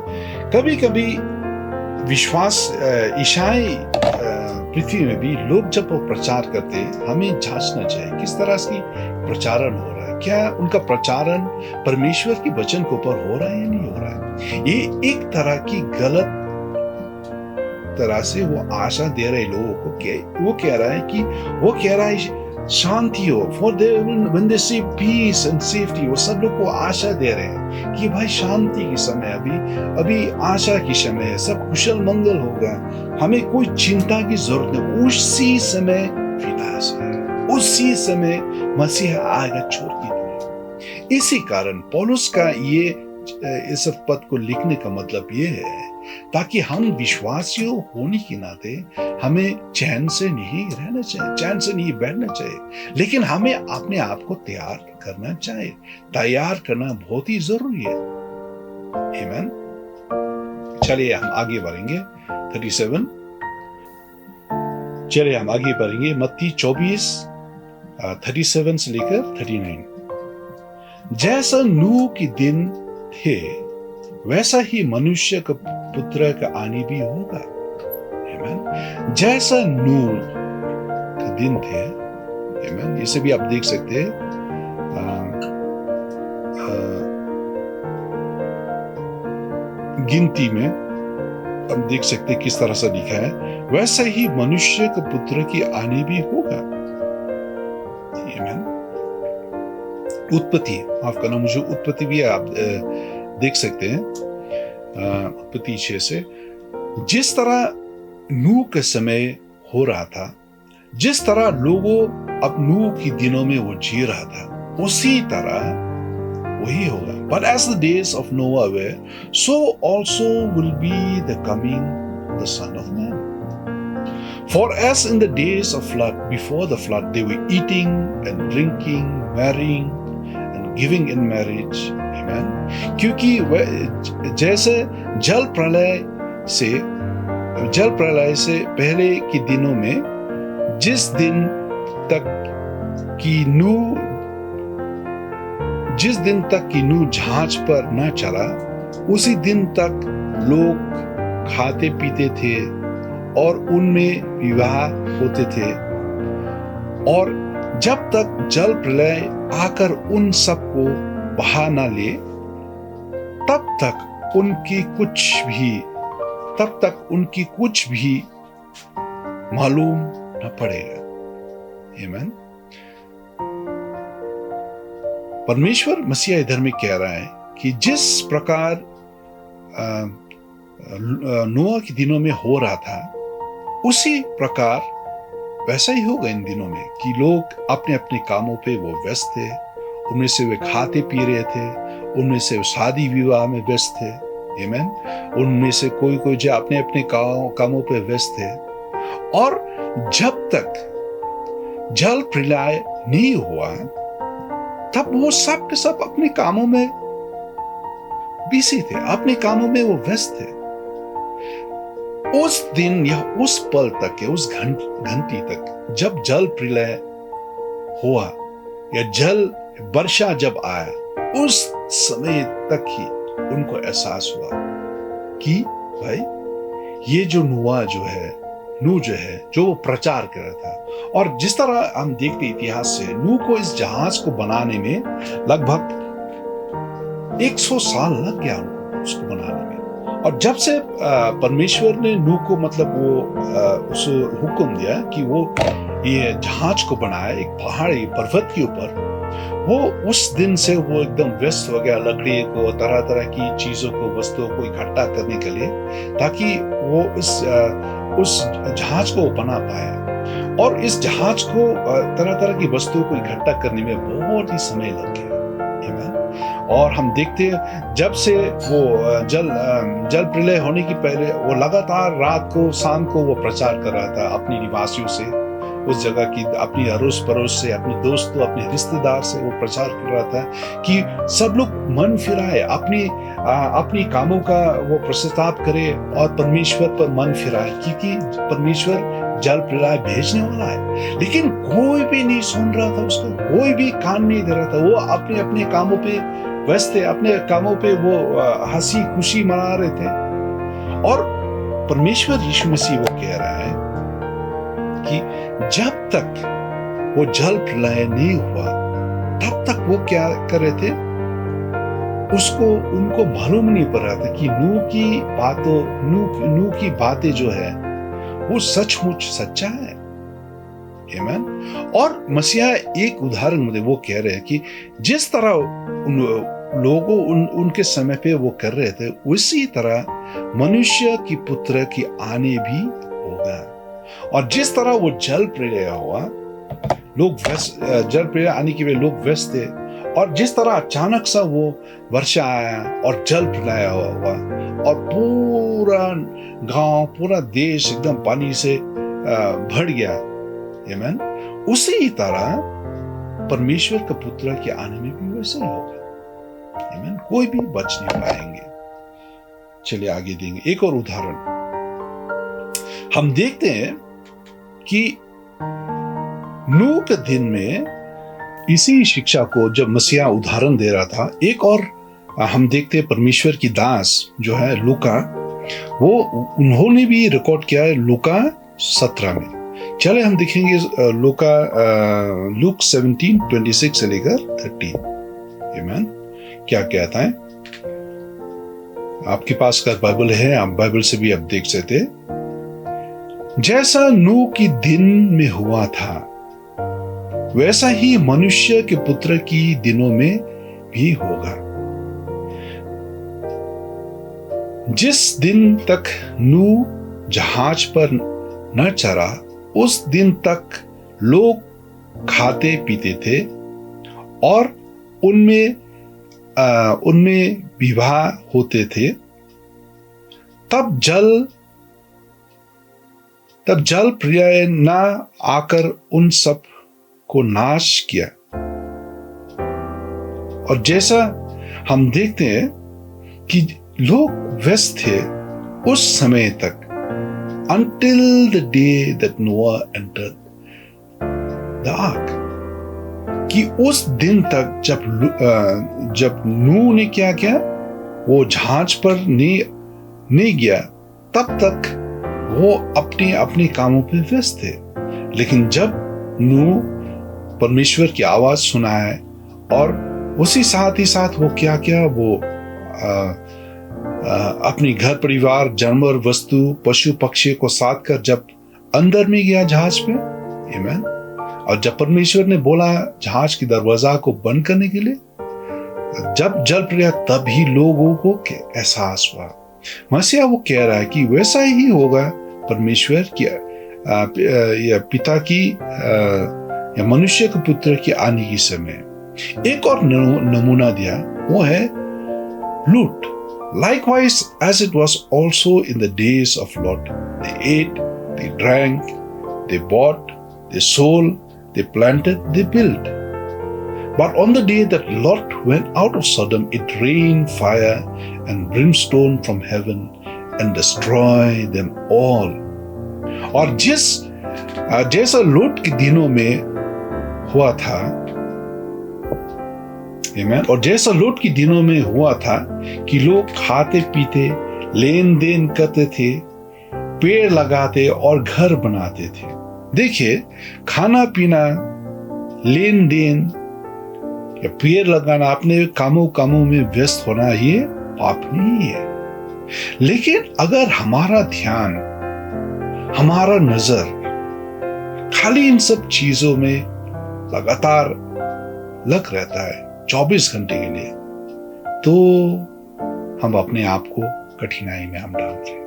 कभी कभी विश्वास ईसाई पृथ्वी में भी लोग जब वो प्रचार करते हैं, हमें जांचना चाहिए किस तरह से प्रचारण हो रहा है। क्या उनका प्रचारण परमेश्वर के वचन के ऊपर हो रहा है या नहीं हो रहा है? ये एक तरह की गलत तरह से वो आशा दे रहे लोगों को। वो कह रहा है शांति हो, फॉर व्हेन दे से पीस एंड सेफ्टी, वो सब लोग को आशा दे रहे हैं कि भाई शांति के समय, अभी आशा की समय है, सब कुशल मंगल होगा, हमें कोई चिंता की जरूरत नहीं। उसी समय विनाश है, उसी समय मसीह आएगा छोड़ के। इसी कारण पौलुस का ये इस पद को लिखने का मतलब ये है ताकि हम विश्वासियों होने के नाते हमें चैन से नहीं रहना चाहिए, चैन से नहीं बैठना चाहिए, लेकिन हमें अपने आप को तैयार करना चाहिए। तैयार करना बहुत ही जरूरी है। आमीन। चलिए हम आगे बढ़ेंगे 37। चलिए हम आगे बढ़ेंगे मत्ती 24 37 से लेकर 39। जैसा नूह के दिन थे, वैसा ही मनुष्य का पुत्र का आने भी होगा। आमीन। जैसा नूह के दिन थे, आमीन, इसे भी आप देख सकते हैं गिनती में हम देख सकते हैं किस तरह से लिखा है, वैसा ही मनुष्य के पुत्र की आने भी होगा। आमीन। उत्पत्ति, माफ करना, मुझे उत्पत्ति भी आप देख सकते हैं उत्पत्ति 6 से। जिस तरह नूह के समय हो रहा था, जिस तरह लोगों अब नूह के दिनों में वो जी रहा था, उसी तरह वही होगा। But as the days of Noah were, so also will be the coming of the Son of Man. For as in the days of flood, before the flood, they were eating and drinking, marrying and giving in marriage. Amen. क्योंकि जैसे जल प्रलय से पहले के दिनों में जिस दिन तक की नूह जहाज पर न चला, उसी दिन तक लोग खाते पीते थे और उनमें विवाह होते थे, और जब तक जल प्रलय आकर उन सबको बहा न ले, तब तक उनकी कुछ भी मालूम न पड़ेगा। आमीन। परमेश्वर मसीह इधर में कह रहा है कि जिस प्रकार नोआ के दिनों में हो रहा था, उसी प्रकार वैसा ही होगा इन दिनों में कि लोग अपने अपने कामों पे वो व्यस्त थे। उनमें से वे खाते पी रहे थे, उनमें से शादी विवाह में व्यस्त थे, आमीन। उनमें से कोई कोई जो अपने अपने कामों पे व्यस्त थे। और जब तक जल प्रलय नहीं हुआ तब वो सब के सब अपने कामों में बिजी थे, अपने कामों में वो व्यस्त थे। उस दिन या उस पल तक या उस घंटी तक जब जल प्रलय हुआ या जल वर्षा जब आया, उस समय तक ही उनको एहसास हुआ कि भाई ये जो नूह जो है जो वो प्रचार कर रहा था। और जिस तरह हम देखते इतिहास से, नूह को इस जहाज को बनाने में लगभग 100 साल लग गया उनको उसको बनाने में। और जब से परमेश्वर ने नूह को मतलब वो उस हुक्म दिया कि वो ये जहाज को बनाया एक पहाड़ी पर्वत के ऊपर, वो उस दिन से वो एकदम व्यस्त हो गया लकड़ी को, तरह तरह की चीजों को, वस्तुओं को इकट्ठा करने के लिए, ताकि वो उस जहाज को बना पाए। और इस जहाज को तरह तरह की वस्तुओं को इकट्ठा करने में बहुत ही समय लग गया। और हम देखते हैं जब से वो जल प्रलय होने की पहले वो लगातार रात को शाम को वो प्रचार कर रहा था अपने निवासियों से, उस जगह की अपनी अड़ोस पड़ोस से, अपने दोस्तों, अपने रिश्तेदार से वो प्रचार कर रहा था कि सब लोग मन फिराए, अपनी कामों का वो पश्चाताप करे और परमेश्वर पर मन फिराए, क्योंकि परमेश्वर जल प्रलय भेजने वाला है। लेकिन कोई भी नहीं सुन रहा था उसका, कोई भी कान नहीं दे रहा था। वो अपने अपने कामों पे व्यस्त थे, अपने कामों पे वो हंसी खुशी मना रहे थे। और परमेश्वर यीशु मसीह वो कह रहा है कि जब तक वो जल प्रलय नहीं हुआ तब तक वो क्या कर रहे थे, उनको मालूम नहीं पड़ रहा था कि नूह की बातें जो है वो सचमुच सच्चा है। आमीन। और मसीहा एक उदाहरण में वो कह रहे हैं कि जिस तरह लोगों उनके समय पे वो कर रहे थे, उसी तरह मनुष्य की पुत्र की आने भी होगा। और जिस तरह वो जल प्रलय हुआ, जल प्रलय आने के लिए लोग व्यस्त थे, और जिस तरह अचानक सा वो वर्षा आया और जल प्रलय हुआ और पूरा गांव, पूरा देश एकदम पानी से भर गया, आमीन, उसी तरह परमेश्वर के पुत्र के आने में भी वैसे ही होगा। आमीन। कोई भी बच नहीं पाएंगे। चलिए आगे देंगे एक और उदाहरण। हम देखते हैं कि नूह के दिन में इसी शिक्षा को जब मसीहा उदाहरण दे रहा था, एक और हम देखते हैं परमेश्वर की दास जो है लूका, वो उन्होंने भी रिकॉर्ड किया है लूका 17 में। चले हम देखेंगे लूक 17:26 से लेकर 30। आमीन। क्या कहता है? आपके पास का बाइबल है, आप बाइबल से भी आप देख सकते। जैसा नूह की दिन में हुआ था, वैसा ही मनुष्य के पुत्र की दिनों में भी होगा। जिस दिन तक नूह जहाज पर न चढ़ा, उस दिन तक लोग खाते पीते थे और उनमें विवाह होते थे। तब जल प्रलय न आकर उन सब को नाश किया। और जैसा हम देखते हैं कि लोग व्यस्त थे उस समय तक, until the day that Noah entered the ark, कि उस दिन तक जब नूह ने क्या किया, वो जहाज पर नहीं गया, तब तक वो अपने कामों पे व्यस्त थे। लेकिन जब नूह परमेश्वर की आवाज सुना है और उसी साथ ही साथ वो क्या किया, वो अपनी घर परिवार, जानवर, वस्तु, पशु पक्षी को साथ कर जब अंदर में गया जहाज पे, आमीन। और जब परमेश्वर ने बोला जहाज की दरवाजा को बंद करने के लिए, जब जल प्रलय, तभी लोगों को एहसास हुआ मसीहा वो कह रहा है कि वैसा ही होगा परमेश्वर की या पिता की या मनुष्य के पुत्र की आने की समय। एक और नमूना दिया, वो है लूट। Likewise, as it was also in the days of Lot, they ate, they drank, they bought, they sold, they planted, they built. But on the day that Lot went out of Sodom, it rained fire and brimstone from heaven and destroyed them all. और जैसा लूट के दिनों में हुआ था, Amen? और जैसा लूट के दिनों में हुआ था कि लोग खाते पीते, लेन देन करते थे, पेड़ लगाते और घर बनाते थे। देखिए, खाना पीना, लेन देन या पेड़ लगाना, अपने कामों में व्यस्त होना, ये पाप नहीं है। लेकिन अगर हमारा ध्यान, हमारा नजर खाली इन सब चीजों में लगातार लग रहता है 24 घंटे के लिए, तो हम अपने आप को कठिनाई में हम डालते हैं।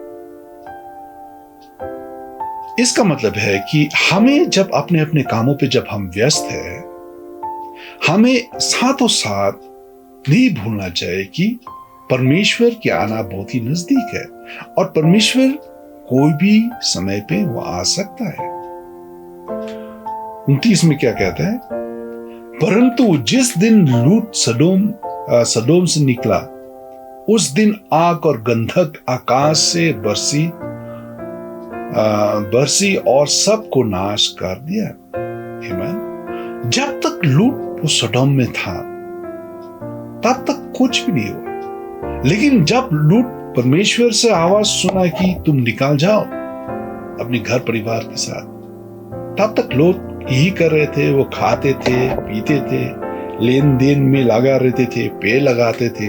इसका मतलब है कि हमें जब अपने अपने कामों पे जब हम व्यस्त हैं, हमें साथों साथ नहीं भूलना चाहिए कि परमेश्वर की आना बहुत ही नजदीक है और परमेश्वर कोई भी समय पे वो आ सकता है। 29 में क्या कहता है? परंतु जिस दिन लूट सदोम से निकला, उस दिन आग और गंधक आकाश से बरसी और सबको नाश कर दिया। आमीन। जब तक लूट वो सदोम में था, तब तक कुछ भी नहीं हुआ। लेकिन जब लूट परमेश्वर से आवाज सुना कि तुम निकाल जाओ अपने घर परिवार के साथ, तब तक लोग यही कर रहे थे। वो खाते थे, पीते थे, लेन देन में लगा रहते थे, पेड़ लगाते थे,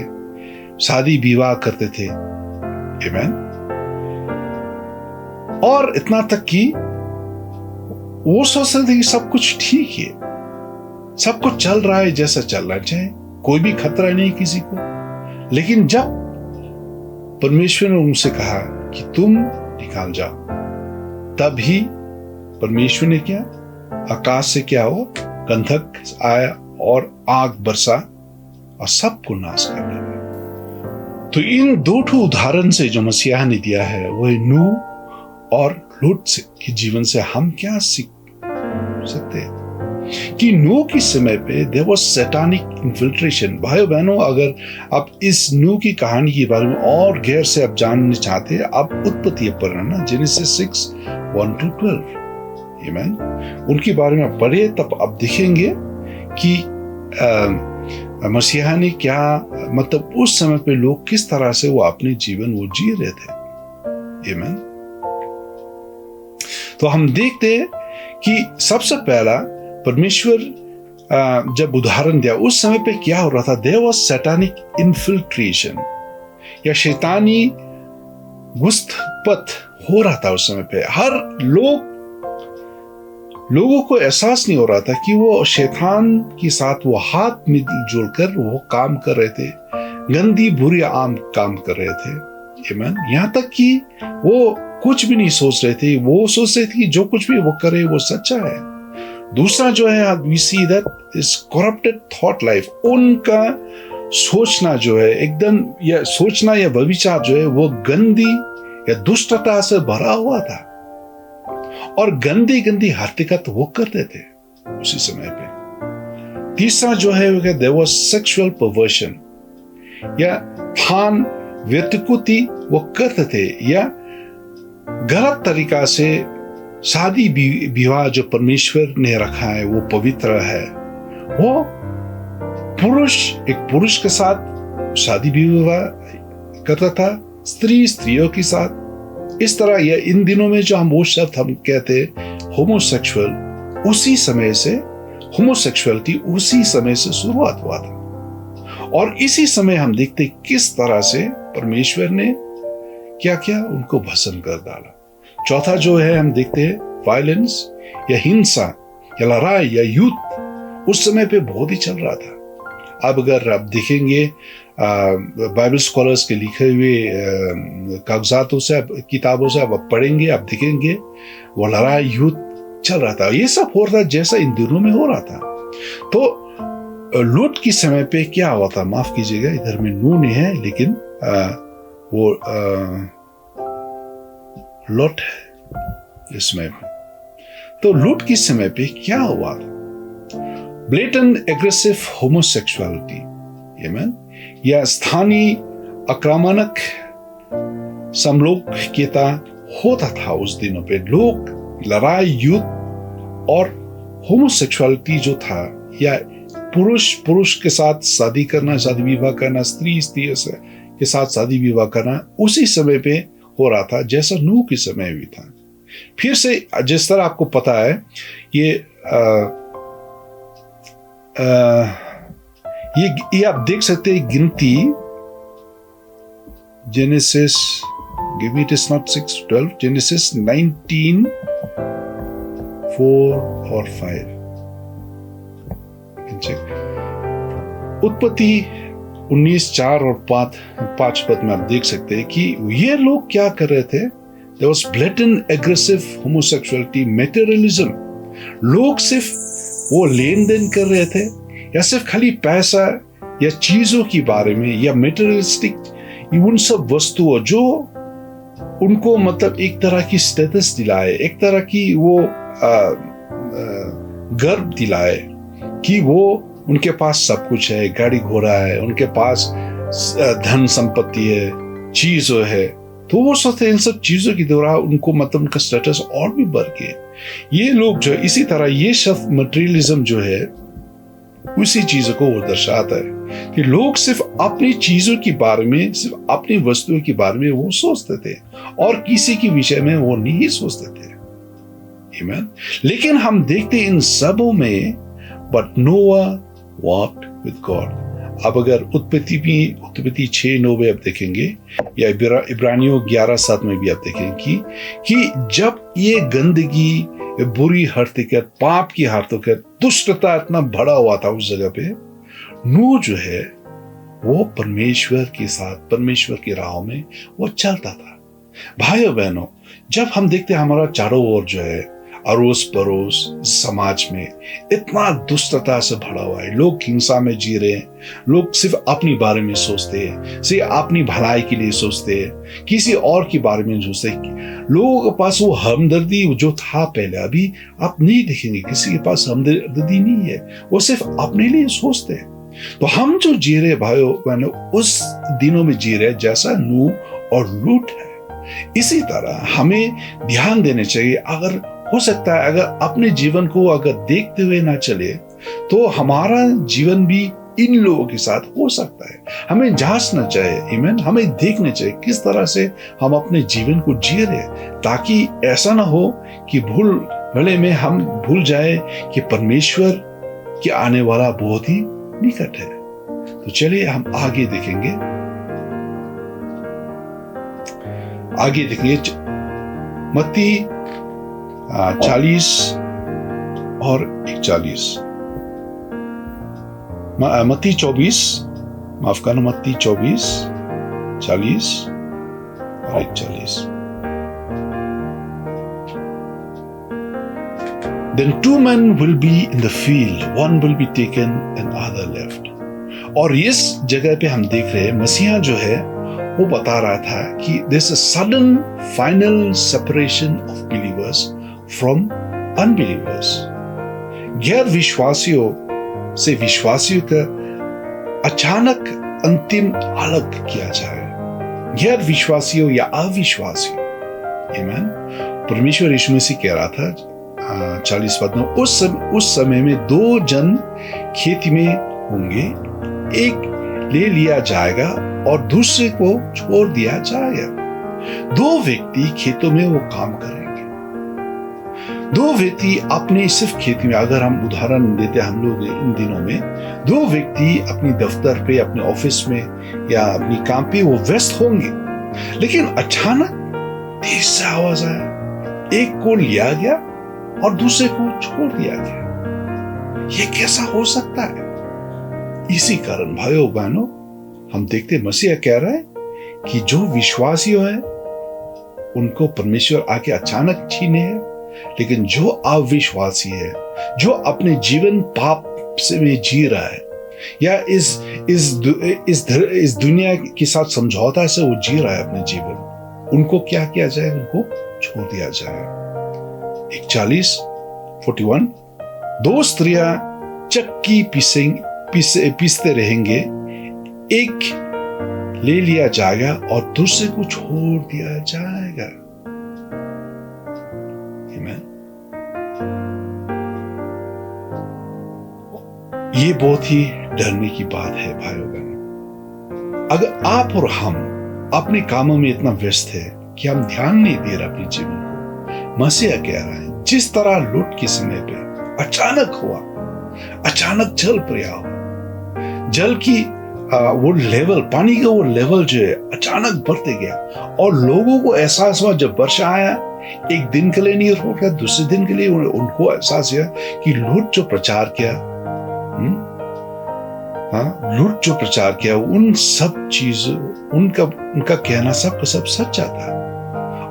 शादी विवाह करते थे। आमीन। और इतना तक कि वो सोचते थे कि सब कुछ ठीक है, सब कुछ चल रहा है जैसा चलना चाहिए, कोई भी खतरा नहीं किसी को। लेकिन जब परमेश्वर ने उनसे कहा कि तुम निकाल जाओ, तभी परमेश्वर ने क्या, आकाश से क्या हो, गंधक आया और आग बरसा और सबको नाश कर दिया। तो इन दो उदाहरण से जो मसीहा ने दिया है, वह नूह और लूत के जीवन से हम क्या सीख सकते हैं कि नूह के समय पे देयर वाज सैतानिक इन्फिल्ट्रेशन। भाइयों बहनों, अगर आप इस नूह की कहानी के बारे में और गहर से आप जानना चाहते हैं, आप उत्पत्ति पढ़ना, जेनेसिस 6:1-12। आमीन। उनके बारे में पढ़े, तब आप देखेंगे कि मसीहा ने क्या, मतलब उस समय पे लोग किस तरह से वो अपने जीवन वो जी रहे थे। आमीन। तो हम देखते हैं कि सबसे पहला परमेश्वर जब उदाहरण दिया, उस समय पे क्या हो रहा था? देयर वाज सैतानिक इन्फिल्ट्रेशन, या शैतानी घुसपैठ हो रहा था उस समय पे। हर लोगों को एहसास नहीं हो रहा था कि वो शैतान के साथ वो हाथ मिलजुल कर वो काम कर रहे थे, गंदी बुरी आम काम कर रहे थे। आमीन। यहाँ तक कि वो कुछ भी नहीं सोच रहे थे, वो सोच रहे थे कि जो कुछ भी वो करे वो सच्चा है। दूसरा जो है, we see that is corrupted thought life। उनका सोचना जो है एकदम, या सोचना या व्यभिचार जो है, वो गंदी या दुष्टता से भरा हुआ था और गंदी गंदी हरकत वो करते थे उसी समय पे। तीसरा जो है वो there was sexual perversion, या फान व्यतिकुति वो करते थे, या गलत तरीका से शादी विवाह जो परमेश्वर ने रखा है वो पवित्र है, वो एक पुरुष के साथ शादी विवाह करता था, स्त्रियों के साथ। इस तरह, या इन दिनों में जो हम वो शब्द हम कहते हैं होमोसेक्सुअल, उसी समय से होमोसेक्सुअलिटी उसी समय से शुरुआत हुआ था। और इसी समय हम देखते किस तरह से परमेश्वर ने क्या किया, उनको भस्म कर डाला। चौथा जो है हम देखते हैं वायलेंस, या हिंसा, या लड़ाई, या युद्ध उस समय पे बहुत ही चल रहा था। अब अगर आप देखेंगे बाइबल स्कॉलर्स के लिखे हुए कागजातों से, किताबों से आप पढ़ेंगे, आप देखेंगे वो लड़ाई युद्ध चल रहा था। ये सब हो रहा था जैसा इन दिनों में हो रहा था। तो लूट की समय पे क्या हुआ था, माफ कीजिएगा इधर में नून है लेकिन वो लॉट है इसमें। तो लूट की समय पे क्या हुआ था, ब्लेटेंट एग्रेसिव होमोसेक्सुअलिटी, या स्थानीय आक्रामक समलोकिता होता था उस दिनों पे। लोग लड़ाई युद्ध और होमोसेक्सुअलिटी जो था, या पुरुष के साथ शादी करना, शादी विवाह करना, स्त्री के साथ शादी विवाह करना उसी समय पे हो रहा था जैसा नूह के समय भी था। फिर से जिस तरह आपको पता है ये आप देख सकते हैं गिनती, genesis, give me it is not 6:12, genesis 19:4 और 5, उत्पत्ति 19:4 और 5 पद में आप देख सकते हैं कि ये लोग क्या कर रहे थे। There was blatant aggressive homosexuality, materialism. लोग सिर्फ वो लेन देन कर रहे थे, या सिर्फ खाली पैसा या चीजों के बारे में, या मेटेरियलिस्टिक उन सब वस्तुओं जो उनको मतलब एक तरह की स्टेटस दिलाए, एक तरह की वो गर्व दिलाए कि वो उनके पास सब कुछ है, गाड़ी घोड़ा है, उनके पास धन संपत्ति है, चीज है। तो वो सोचते इन सब चीजों के द्वारा उनको मतलब उनका स्टेटस और भी बढ़ गए। ये लोग जो इसी तरह ये शब्द मटेरियलिज्म जो है उसी चीजों को वो दर्शाता है कि लोग सिर्फ अपनी चीजों के बारे में, सिर्फ अपनी वस्तुओं के बारे में वो सोचते थे और किसी के विषय में वो नहीं सोचते थे। आमीन। लेकिन हम देखते इन सबों में बट नोआ वॉक्ड विद गॉड। अब अगर उत्पत्ति 6:9 में आप देखेंगे, या इब्रानियों 11:7 में भी आप देखेंगे कि जब ये गंदगी, बुरी हरकत, पाप की हरकत, दुष्टता इतना बड़ा हुआ था उस जगह पे, नूह जो है वो परमेश्वर के साथ, परमेश्वर की राह में वो चलता था। भाइयों बहनों, जब हम देखते हैं हमारा चारों ओर जो है अड़ोस पड़ोस समाज में इतना दुष्टता से भरा हुआ है, लोग हिंसा में जी रहे हैं, लोग सिर्फ अपने बारे में सोचते हैं, सिर्फ अपनी भलाई के लिए सोचते हैं, किसी और के बारे में सोचते हैं। लोगों के पास वो हमदर्दी जो था पहले, अभी आप नहीं देखेंगे किसी के पास हमदर्दी नहीं है, वो सिर्फ अपने लिए सोचते हैं। तो हम जो जी रहे भाइयों बहनों उस दिनों में जी रहे जैसा नूह और लूट है, इसी तरह हमें ध्यान देने चाहिए। अगर हो सकता है अगर अपने जीवन को अगर देखते हुए ना चले तो हमारा जीवन भी इन लोगों के साथ हो सकता है। हमें जांचना चाहिए, आमीन। हमें देखना चाहिए किस तरह से हम अपने जीवन को जी रहे, ताकि ऐसा ना हो कि भले में हम भूल जाए कि परमेश्वर के आने वाला बहुत ही निकट है। तो चलिए हम आगे देखेंगे, मत्ती 40 और 41, मत्ती 24, माफ करना, मत्ती 24, 40 और 41। Then 2 men will be in the field, one will be taken and other left. और इस जगह पे हम देख रहे हैं मसीहा जो है वो बता रहा था कि there's a sudden final separation of believers from unbelievers. गैर विश्वासियों से विश्वासियों का अचानक अंतिम अलग किया जाए, गैर विश्वासियों या अविश्वासियों। आमीन। परमेश्वर यीशु मसीह कह रहा था 40 पद में, उस समय में 2 जन खेती में होंगे, एक ले लिया जाएगा और दूसरे को छोड़ दिया जाएगा। 2 व्यक्ति खेतों में वो काम करेंगे। 2 व्यक्ति अपने सिर्फ खेती में, अगर हम उदाहरण देते हैं हम लोग इन दिनों में, 2 व्यक्ति अपनी दफ्तर पे, अपने ऑफिस में या अपनी काम पे वो व्यस्त होंगे, लेकिन अचानक तेज से आवाज आया, एक को लिया गया और दूसरे को छोड़ दिया गया। ये कैसा हो सकता है? इसी कारण भाइयों बहनों हम देखते मसीह कह रहा है कि जो विश्वासी है उनको परमेश्वर आके अचानक छीने है, लेकिन जो अविश्वासी है, जो अपने जीवन पाप से में जी रहा है या इस दुनिया के साथ समझौता से वो जी रहा है अपने जीवन, उनको क्या किया जाए? उनको छोड़ दिया जाए। 41 दो स्त्रियां चक्की पीसते रहेंगे, एक ले लिया जाएगा और दूसरे को छोड़ दिया जाएगा। आमीन। ये बहुत ही डरने की बात है भाइयों बहनों। अगर आप और हम अपने कामों में इतना व्यस्त है कि हम ध्यान नहीं दे रहे अपने जीवन को, मसीह कह रहा है जिस तरह लूट के समय पे अचानक हुआ, अचानक जल प्रया हुआ, जल की वो लेवल, पानी का वो लेवल जो है अचानक बढ़ते गया और लोगों को एहसास हुआ जब वर्षा आया, एक दिन के लिए नहीं रुक गया, दूसरे दिन के लिए उनको एहसास हुआ कि लूट जो प्रचार किया, लूट जो प्रचार किया, उन सब चीज उनका कहना सब का सब सच्चा था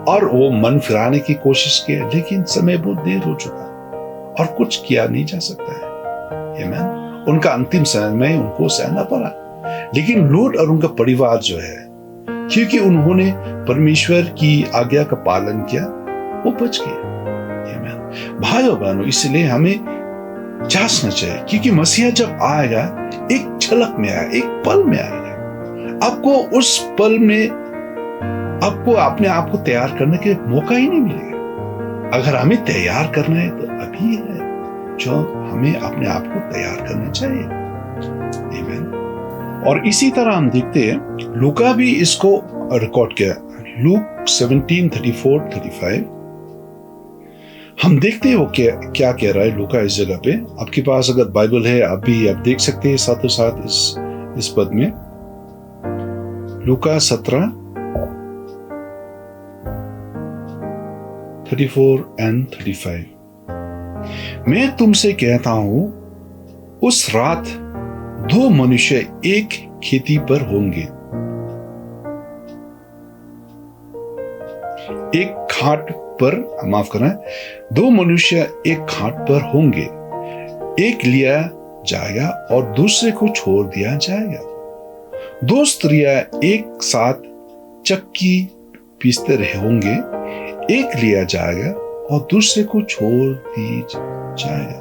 और वो मन फिराने की कोशिश की, लेकिन समय बहुत देर हो चुका और कुछ किया नहीं जा सकता है। आमीन। उनका अंतिम समय में उनको सहना पड़ा, लेकिन लूट और उनका परिवार जो है, क्योंकि उन्होंने परमेश्वर की आज्ञा का पालन किया, वो बच गए। आमीन। भाइयों बहनों, इसलिए हमें जांचना चाहिए, क्योंकि मसीहा जब आएगा एक झलक में आएगा, एक पल में आएगा। आपको उस पल में आपको अपने आप को तैयार करने के मौका ही नहीं मिलेगा। अगर हमें तैयार करना है तो अभी है जो हमें अपने आप को तैयार करना चाहिए। आमीन। और इसी तरह हम देखते हैं लूका भी इसको रिकॉर्ड किया, लूक 17:34-35। हम देखते हैं वो क्या कह रहा है लूका इस जगह पे। आपके पास अगर बाइबल है आप भी आप देख सकते हैं साथों साथ इस पद में। लूका 17:34-35। मैं तुमसे कहता हूं उस रात दो मनुष्य एक खेती पर होंगे, एक खाट पर, माफ करना, दो मनुष्य एक खाट पर होंगे, एक लिया जाएगा और दूसरे को छोड़ दिया जाएगा। दो स्त्रियां एक साथ चक्की पीसते रहे होंगे, एक लिया जाएगा और दूसरे को छोड़ दी जाएगा।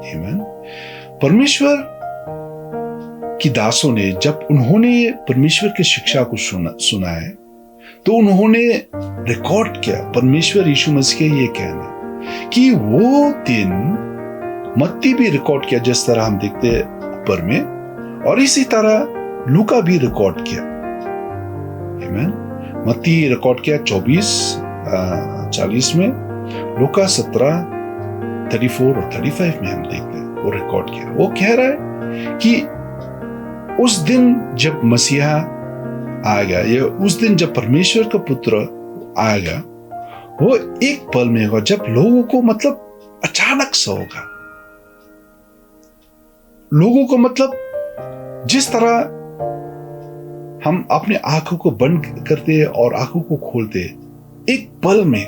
आमीन। परमेश्वर की दासों ने जब उन्होंने परमेश्वर की शिक्षा को सुना है तो उन्होंने रिकॉर्ड किया परमेश्वर यीशु मसीह का ये कहना कि वो दिन, मत्ती भी रिकॉर्ड किया जिस तरह हम देखते हैं ऊपर में, और इसी तरह लूका भी रिकॉर्ड किया। आमीन। मत्ती रिकॉर्ड किया 24:40 में, लूका 17:34 और 35 में हम देखते हैं वो रिकॉर्ड किया। वो कह रहा है कि उस दिन जब मसीहा आएगा, या उस दिन जब परमेश्वर का पुत्र आएगा, वो एक पल में होगा, जब लोगों को मतलब अचानक से होगा। लोगों को मतलब जिस तरह हम अपने आंखों को बंद करते हैं और आंखों को खोलते हैं, एक पल में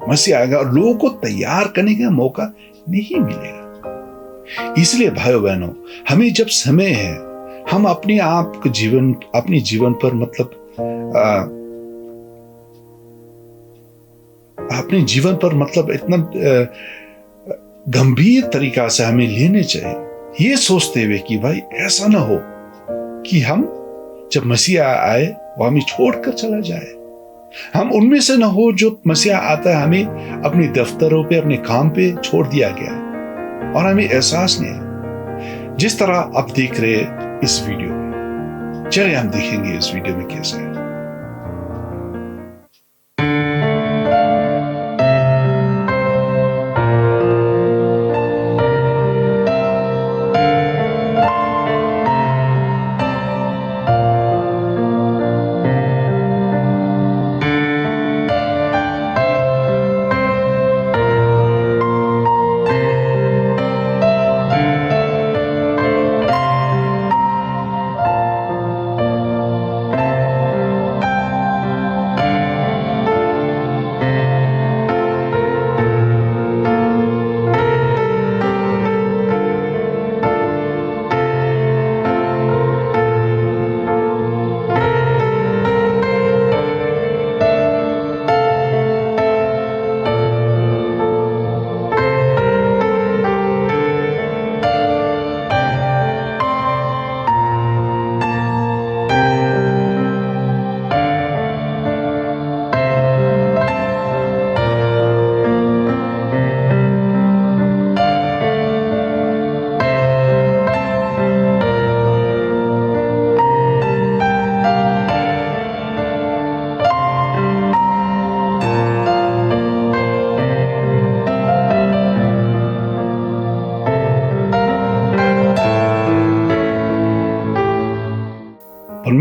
मसीह आएगा और लोगों को तैयार करने का मौका नहीं मिलेगा। इसलिए भाइयों बहनों, हमें जब समय है, हम अपने आप के अपने जीवन पर मतलब अपने जीवन पर मतलब इतना गंभीर तरीका से हमें लेने चाहिए, ये सोचते हुए कि भाई ऐसा ना हो कि हम जब मसीहा आए वो हमें छोड़कर चला जाए। हम उनमें से ना हो जो मसीहा आता है हमें अपने दफ्तरों पे, अपने काम पे छोड़ दिया गया और हमें एहसास नहीं है। जिस तरह आप देख रहे हैं इस वीडियो में, चलिए हम देखेंगे इस वीडियो में कैसे है।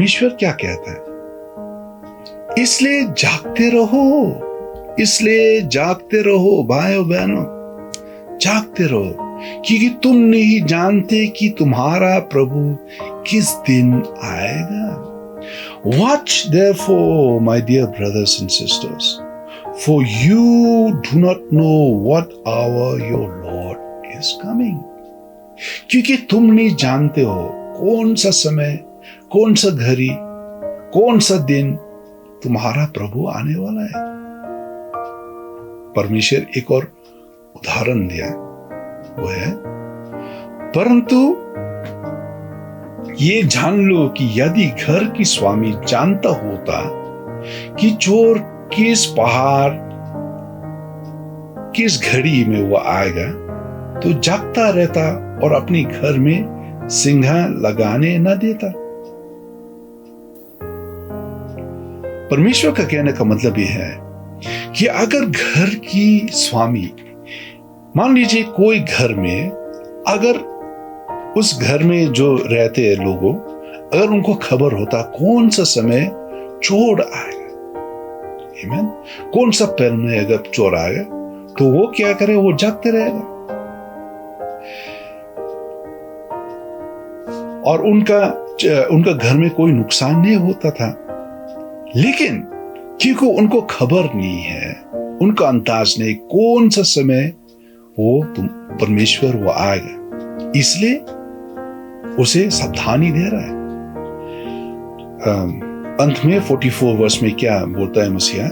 परमेश्वर क्या कहता है? इसलिए जागते रहो, इसलिए जागते रहो भाइयों बहनों, जागते रहो, क्योंकि तुम नहीं जानते कि तुम्हारा प्रभु किस दिन आएगा। Watch therefore, my dear brothers and sisters, for you do not know what hour your Lord is coming. क्योंकि तुम नहीं जानते हो कौन सा समय, कौन सा घड़ी, कौन सा दिन तुम्हारा प्रभु आने वाला है। परमेश्वर एक और उदाहरण दिया, वो है, परंतु ये जान लो कि यदि घर की स्वामी जानता होता कि चोर किस पहाड़, किस घड़ी में वो आएगा, तो जागता रहता और अपने घर में सिंघा लगाने न देता। परमेश्वर का कहने का मतलब यह है कि अगर घर की स्वामी, मान लीजिए कोई घर में, अगर उस घर में जो रहते हैं लोगों, अगर उनको खबर होता कौन सा समय चोर आएगा, आमीन, कौन सा पल में अगर चोर आएगा, तो वो क्या करे? वो जागते रहेगा और उनका घर में कोई नुकसान नहीं होता था। लेकिन क्योंकि उनको खबर नहीं है, उनका अंदाज नहीं कौन सा समय वो परमेश्वर वो आएगा, इसलिए उसे सावधानी दे रहा है। अंत में 44 वर्ष में क्या बोलता है मसीहा?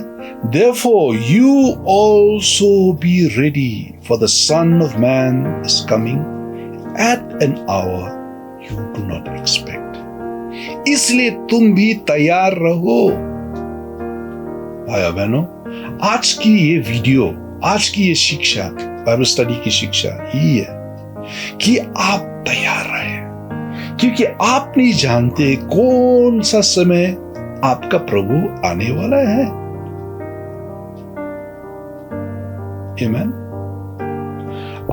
Therefore you also be ready, for the Son of Man is coming at an hour you do not expect. इसलिए तुम भी तैयार रहो। भाइयों बहनों, आज की ये वीडियो, आज की ये शिक्षा, बाइबल स्टडी की शिक्षा ही है कि आप तैयार रहे, क्योंकि आप नहीं जानते कौन सा समय आपका प्रभु आने वाला है। आमीन।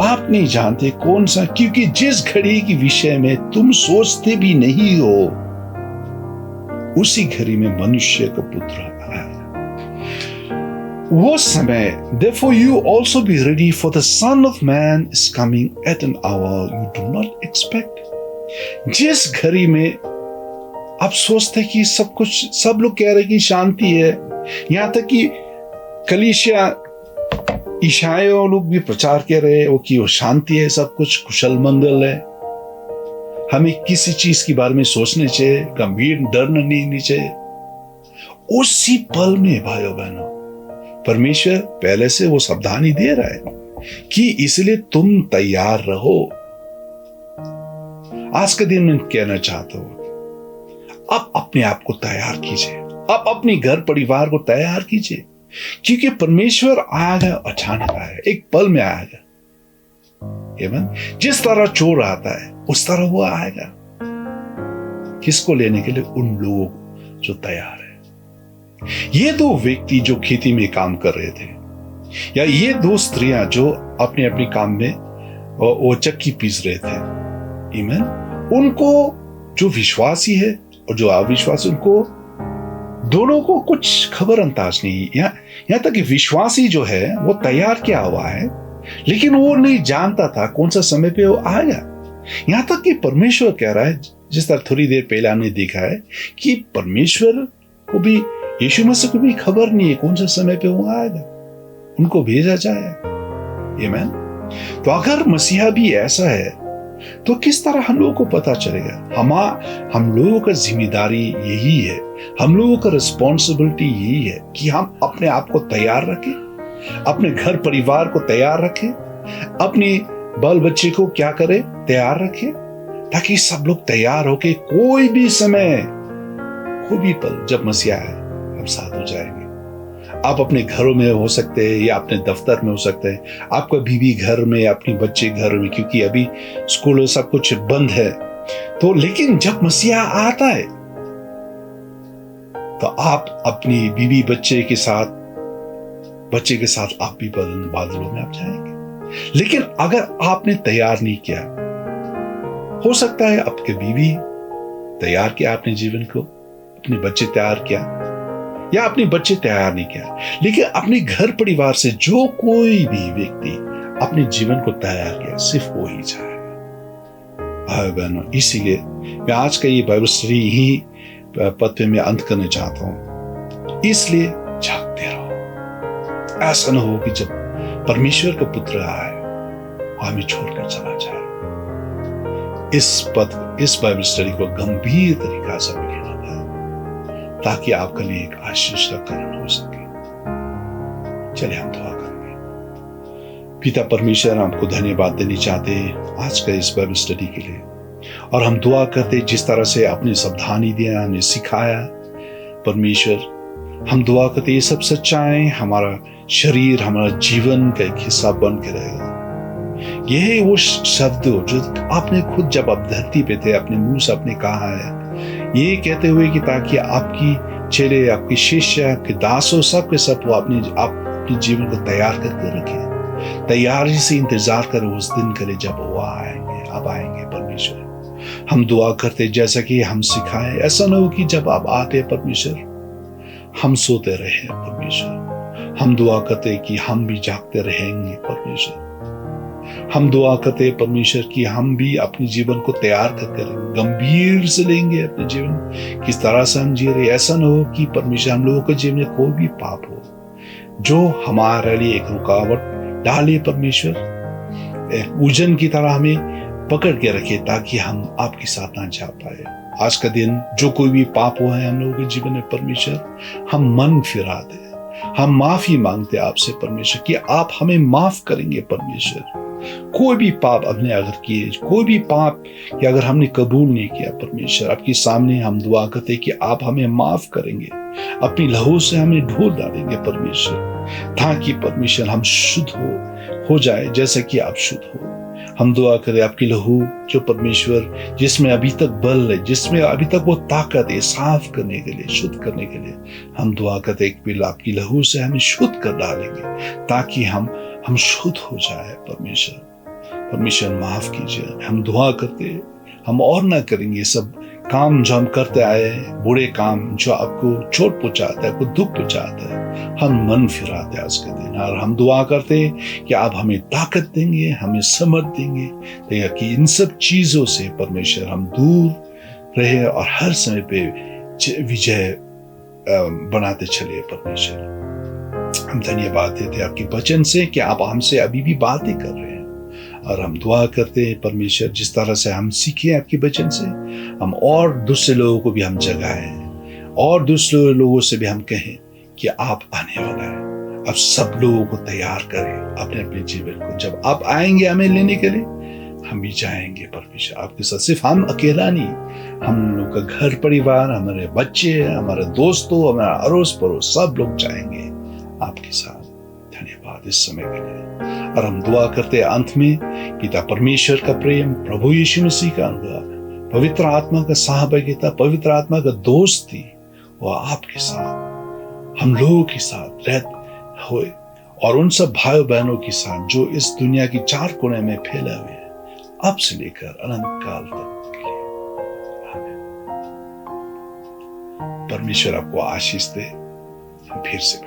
आप नहीं जानते कौन सा, क्योंकि जिस घड़ी के विषय में तुम सोचते भी नहीं हो, उसी घड़ी में मनुष्य का पुत्र आया। वो समय, therefore you also be ready, for the Son of Man is coming at an hour you do not expect. जिस घड़ी में आप सोचते कि सब कुछ, सब लोग कह रहे कि शांति है, यहां तक कि कलीसिया ईसाई लोग भी प्रचार कर रहे हैं वो कि वो शांति है, सब कुछ कुशल मंगल है, हमें किसी चीज के बारे में सोचने चाहिए, गंभीर डरना नहीं चाहिए। उसी पल में भाइयों बहनों, परमेश्वर पहले से वो सावधानी दे रहा है कि इसलिए तुम तैयार रहो। आज के दिन में कहना चाहता हूं, अब अपने आप को तैयार कीजिए, अब अपने घर परिवार को तैयार कीजिए, क्योंकि परमेश्वर आएगा, अचानक आएगा, एक पल में आएगा। जिस तरह चोर आता है उस तरह वो आएगा। किसको लेने के लिए? उन लोगों जो तैयार है। ये दो व्यक्ति जो खेती में काम कर रहे थे, या ये दो स्त्रियां जो अपने अपने काम में वो चक्की पीस रहे थे, आमीन, उनको जो विश्वासी है और जो अविश्वासी, उनको दोनों को कुछ खबर अंदाज नहीं। यहां तक कि विश्वासी जो है वो तैयार किया हुआ है, लेकिन वो नहीं जानता था कौन सा समय पे वो आएगा। यहां तक कि परमेश्वर कह रहा है, जिस तरह थोड़ी देर पहले हमने देखा है कि परमेश्वर को भी, यीशु मसीह को भी खबर नहीं है कौन सा समय पे वो आएगा, उनको भेजा जाए। आमीन। तो अगर मसीहा भी ऐसा है तो किस तरह हम लोगों को पता चलेगा? हम लोगों का जिम्मेदारी यही है, हम लोगों का रिस्पॉन्सिबिलिटी यही है कि हम अपने आप को तैयार रखें, अपने घर परिवार को तैयार रखें, अपने बाल बच्चे को क्या करें? तैयार रखें, ताकि सब लोग तैयार होके कोई भी समय, कोई भी पल जब मसीहा आए हम साथ हो जाएंगे। आप अपने घरों में हो सकते हैं या अपने दफ्तर में हो सकते हैं, आपका बीवी घर में, अपने बच्चे घर में, क्योंकि अभी स्कूल सब कुछ बंद है। तो लेकिन जब मसीहा आता है तो आप अपनी बीवी बच्चे के साथ आप भी बादलों में आप जाएंगे। लेकिन अगर आपने तैयार नहीं किया, हो सकता है आपके बीवी तैयार किया अपने जीवन को, अपने बच्चे तैयार किया या अपने बच्चे तैयार नहीं किया, लेकिन अपने घर परिवार से जो कोई भी व्यक्ति अपने जीवन को तैयार किया सिर्फ वो ही जाएगा। भाई बहनों, इसीलिए मैं आज का ये बाइबल स्टडी ही पद में अंत करना चाहता हूं। इसलिए जागते रहो। ऐसा न हो कि जब परमेश्वर का पुत्र आए हमें छोड़कर चला जाए। इस बाइबल स्टडी को गंभीर तरीका से लेना था ताकि आपके लिए एक आशीष का कारण हो सके। चलिए हम दुआ करेंगे। पिता परमेश्वर, आपको धन्यवाद देना चाहते हैं आज का इस बाइबल स्टडी के लिए, और हम दुआ करते जिस तरह से आपने सावधानी दिया, हमें सिखाया परमेश्वर, हम दुआ करते ये सब सच्चाई हमारा शरीर, हमारा जीवन का एक हिस्सा बन के रहेगा। यही वो शब्द जो आपने खुद जब आप धरती पे थे अपने मुंह से आपने कहा है, ये कहते हुए कि ताकि आपकी चेले, आपके शिष्य, आपके दासों सब के सब वो अपने जीवन को तैयार करके रखें, तैयारी से इंतजार करें उस दिन के लिए जब वो आएंगे, अब आएंगे परमेश्वर। हम दुआ करते जैसा कि हम सिखाएं, ऐसा न हो कि जब आप आते परमेश्वर हम सोते रहे परमेश्वर। हम दुआ करते कि हम भी जागते रहेंगे परमेश्वर। हम दुआ करते परमेश्वर कि हम भी अपने जीवन को तैयार करके गंभीर से लेंगे अपने जीवन किस तरह से हम जी रहे। ऐसा न हो कि परमेश्वर हम लोगों के जीवन में कोई भी पाप हो जो हमारे लिए एक रुकावट डाले परमेश्वर, एक उलझन की तरह हमें पकड़ के रखे ताकि हम आपके साथ ना जा पाए। आज का दिन जो कोई भी पाप हुआ है हम लोगों के जीवन में परमेश्वर, हम मन फिरा दे, हम माफी मांगते आपसे परमेश्वर कि आप हमें माफ करेंगे परमेश्वर। कोई भी पाप हमने अगर किए, कोई भी पाप कि अगर हमने कबूल नहीं किया परमेश्वर, आपके सामने हम दुआ करते कि आप हमें माफ करेंगे, अपनी लहू से हमें धो डालेंगे परमेश्वर, ताकि परमेश्वर हम शुद्ध हो जाए जैसे कि आप शुद्ध हो। हम दुआ करें आपकी लहू जो परमेश्वर जिसमें अभी तक बल है, जिसमें अभी तक वो ताकत है साफ करने के लिए, शुद्ध करने के लिए, हम दुआ करते एक पिल आपकी लहू से हमें शुद्ध कर डालेंगे ताकि हम शुद्ध हो जाए परमेश्वर माफ कीजिए। हम दुआ करते हम और ना करेंगे सब काम जो हम करते आए, बुरे काम जो आपको चोट पहुंचाता है, आपको दुख पहुंचाता है, हम मन फिराते आज के दिन। और हम दुआ करते कि आप हमें ताकत देंगे, हमें समझ देंगे कि इन सब चीजों से परमेश्वर हम दूर रहे और हर समय पे विजय बनाते चले परमेश्वर। हम धन्यवाद देते आपके वचन से कि आप हमसे अभी भी बातें कर रहे हैं, और हम दुआ करते हैं परमेश्वर जिस तरह से हम सीखे आपके वचन से, हम और दूसरे लोगों को भी हम जगाएं और दूसरे लोगों से भी हम कहें कि आप आने वाला है। अब सब लोगों को तैयार करें अपने अपने जीवन को। जब आप आएंगे हमें लेने के लिए, हम भी जाएंगे परमेश्वर आपके साथ। सिर्फ हम अकेला नहीं, हम लोग का घर परिवार, हमारे बच्चे, हमारे दोस्तों, हमारा अड़ोस पड़ोस सब लोग जाएंगे आपके साथ। धन्यवाद इस समय के लिए। और हम दुआ करते हैं अंत में पिता परमेश्वर का प्रेम, प्रभु यीशु मसीह का अनुग्रह, पवित्र आत्मा का सहभागिता, पवित्र आत्मा का दोस्ती वो आपके साथ, हम लोगों के साथ रहते हुए, और उन सब भाई बहनों के साथ जो इस दुनिया की चार कोने में फैले हुए हैं, अब से लेकर अनंत काल तक के लिए। आमीन। परमेश्वर आपको आशीष दे। हम फिर से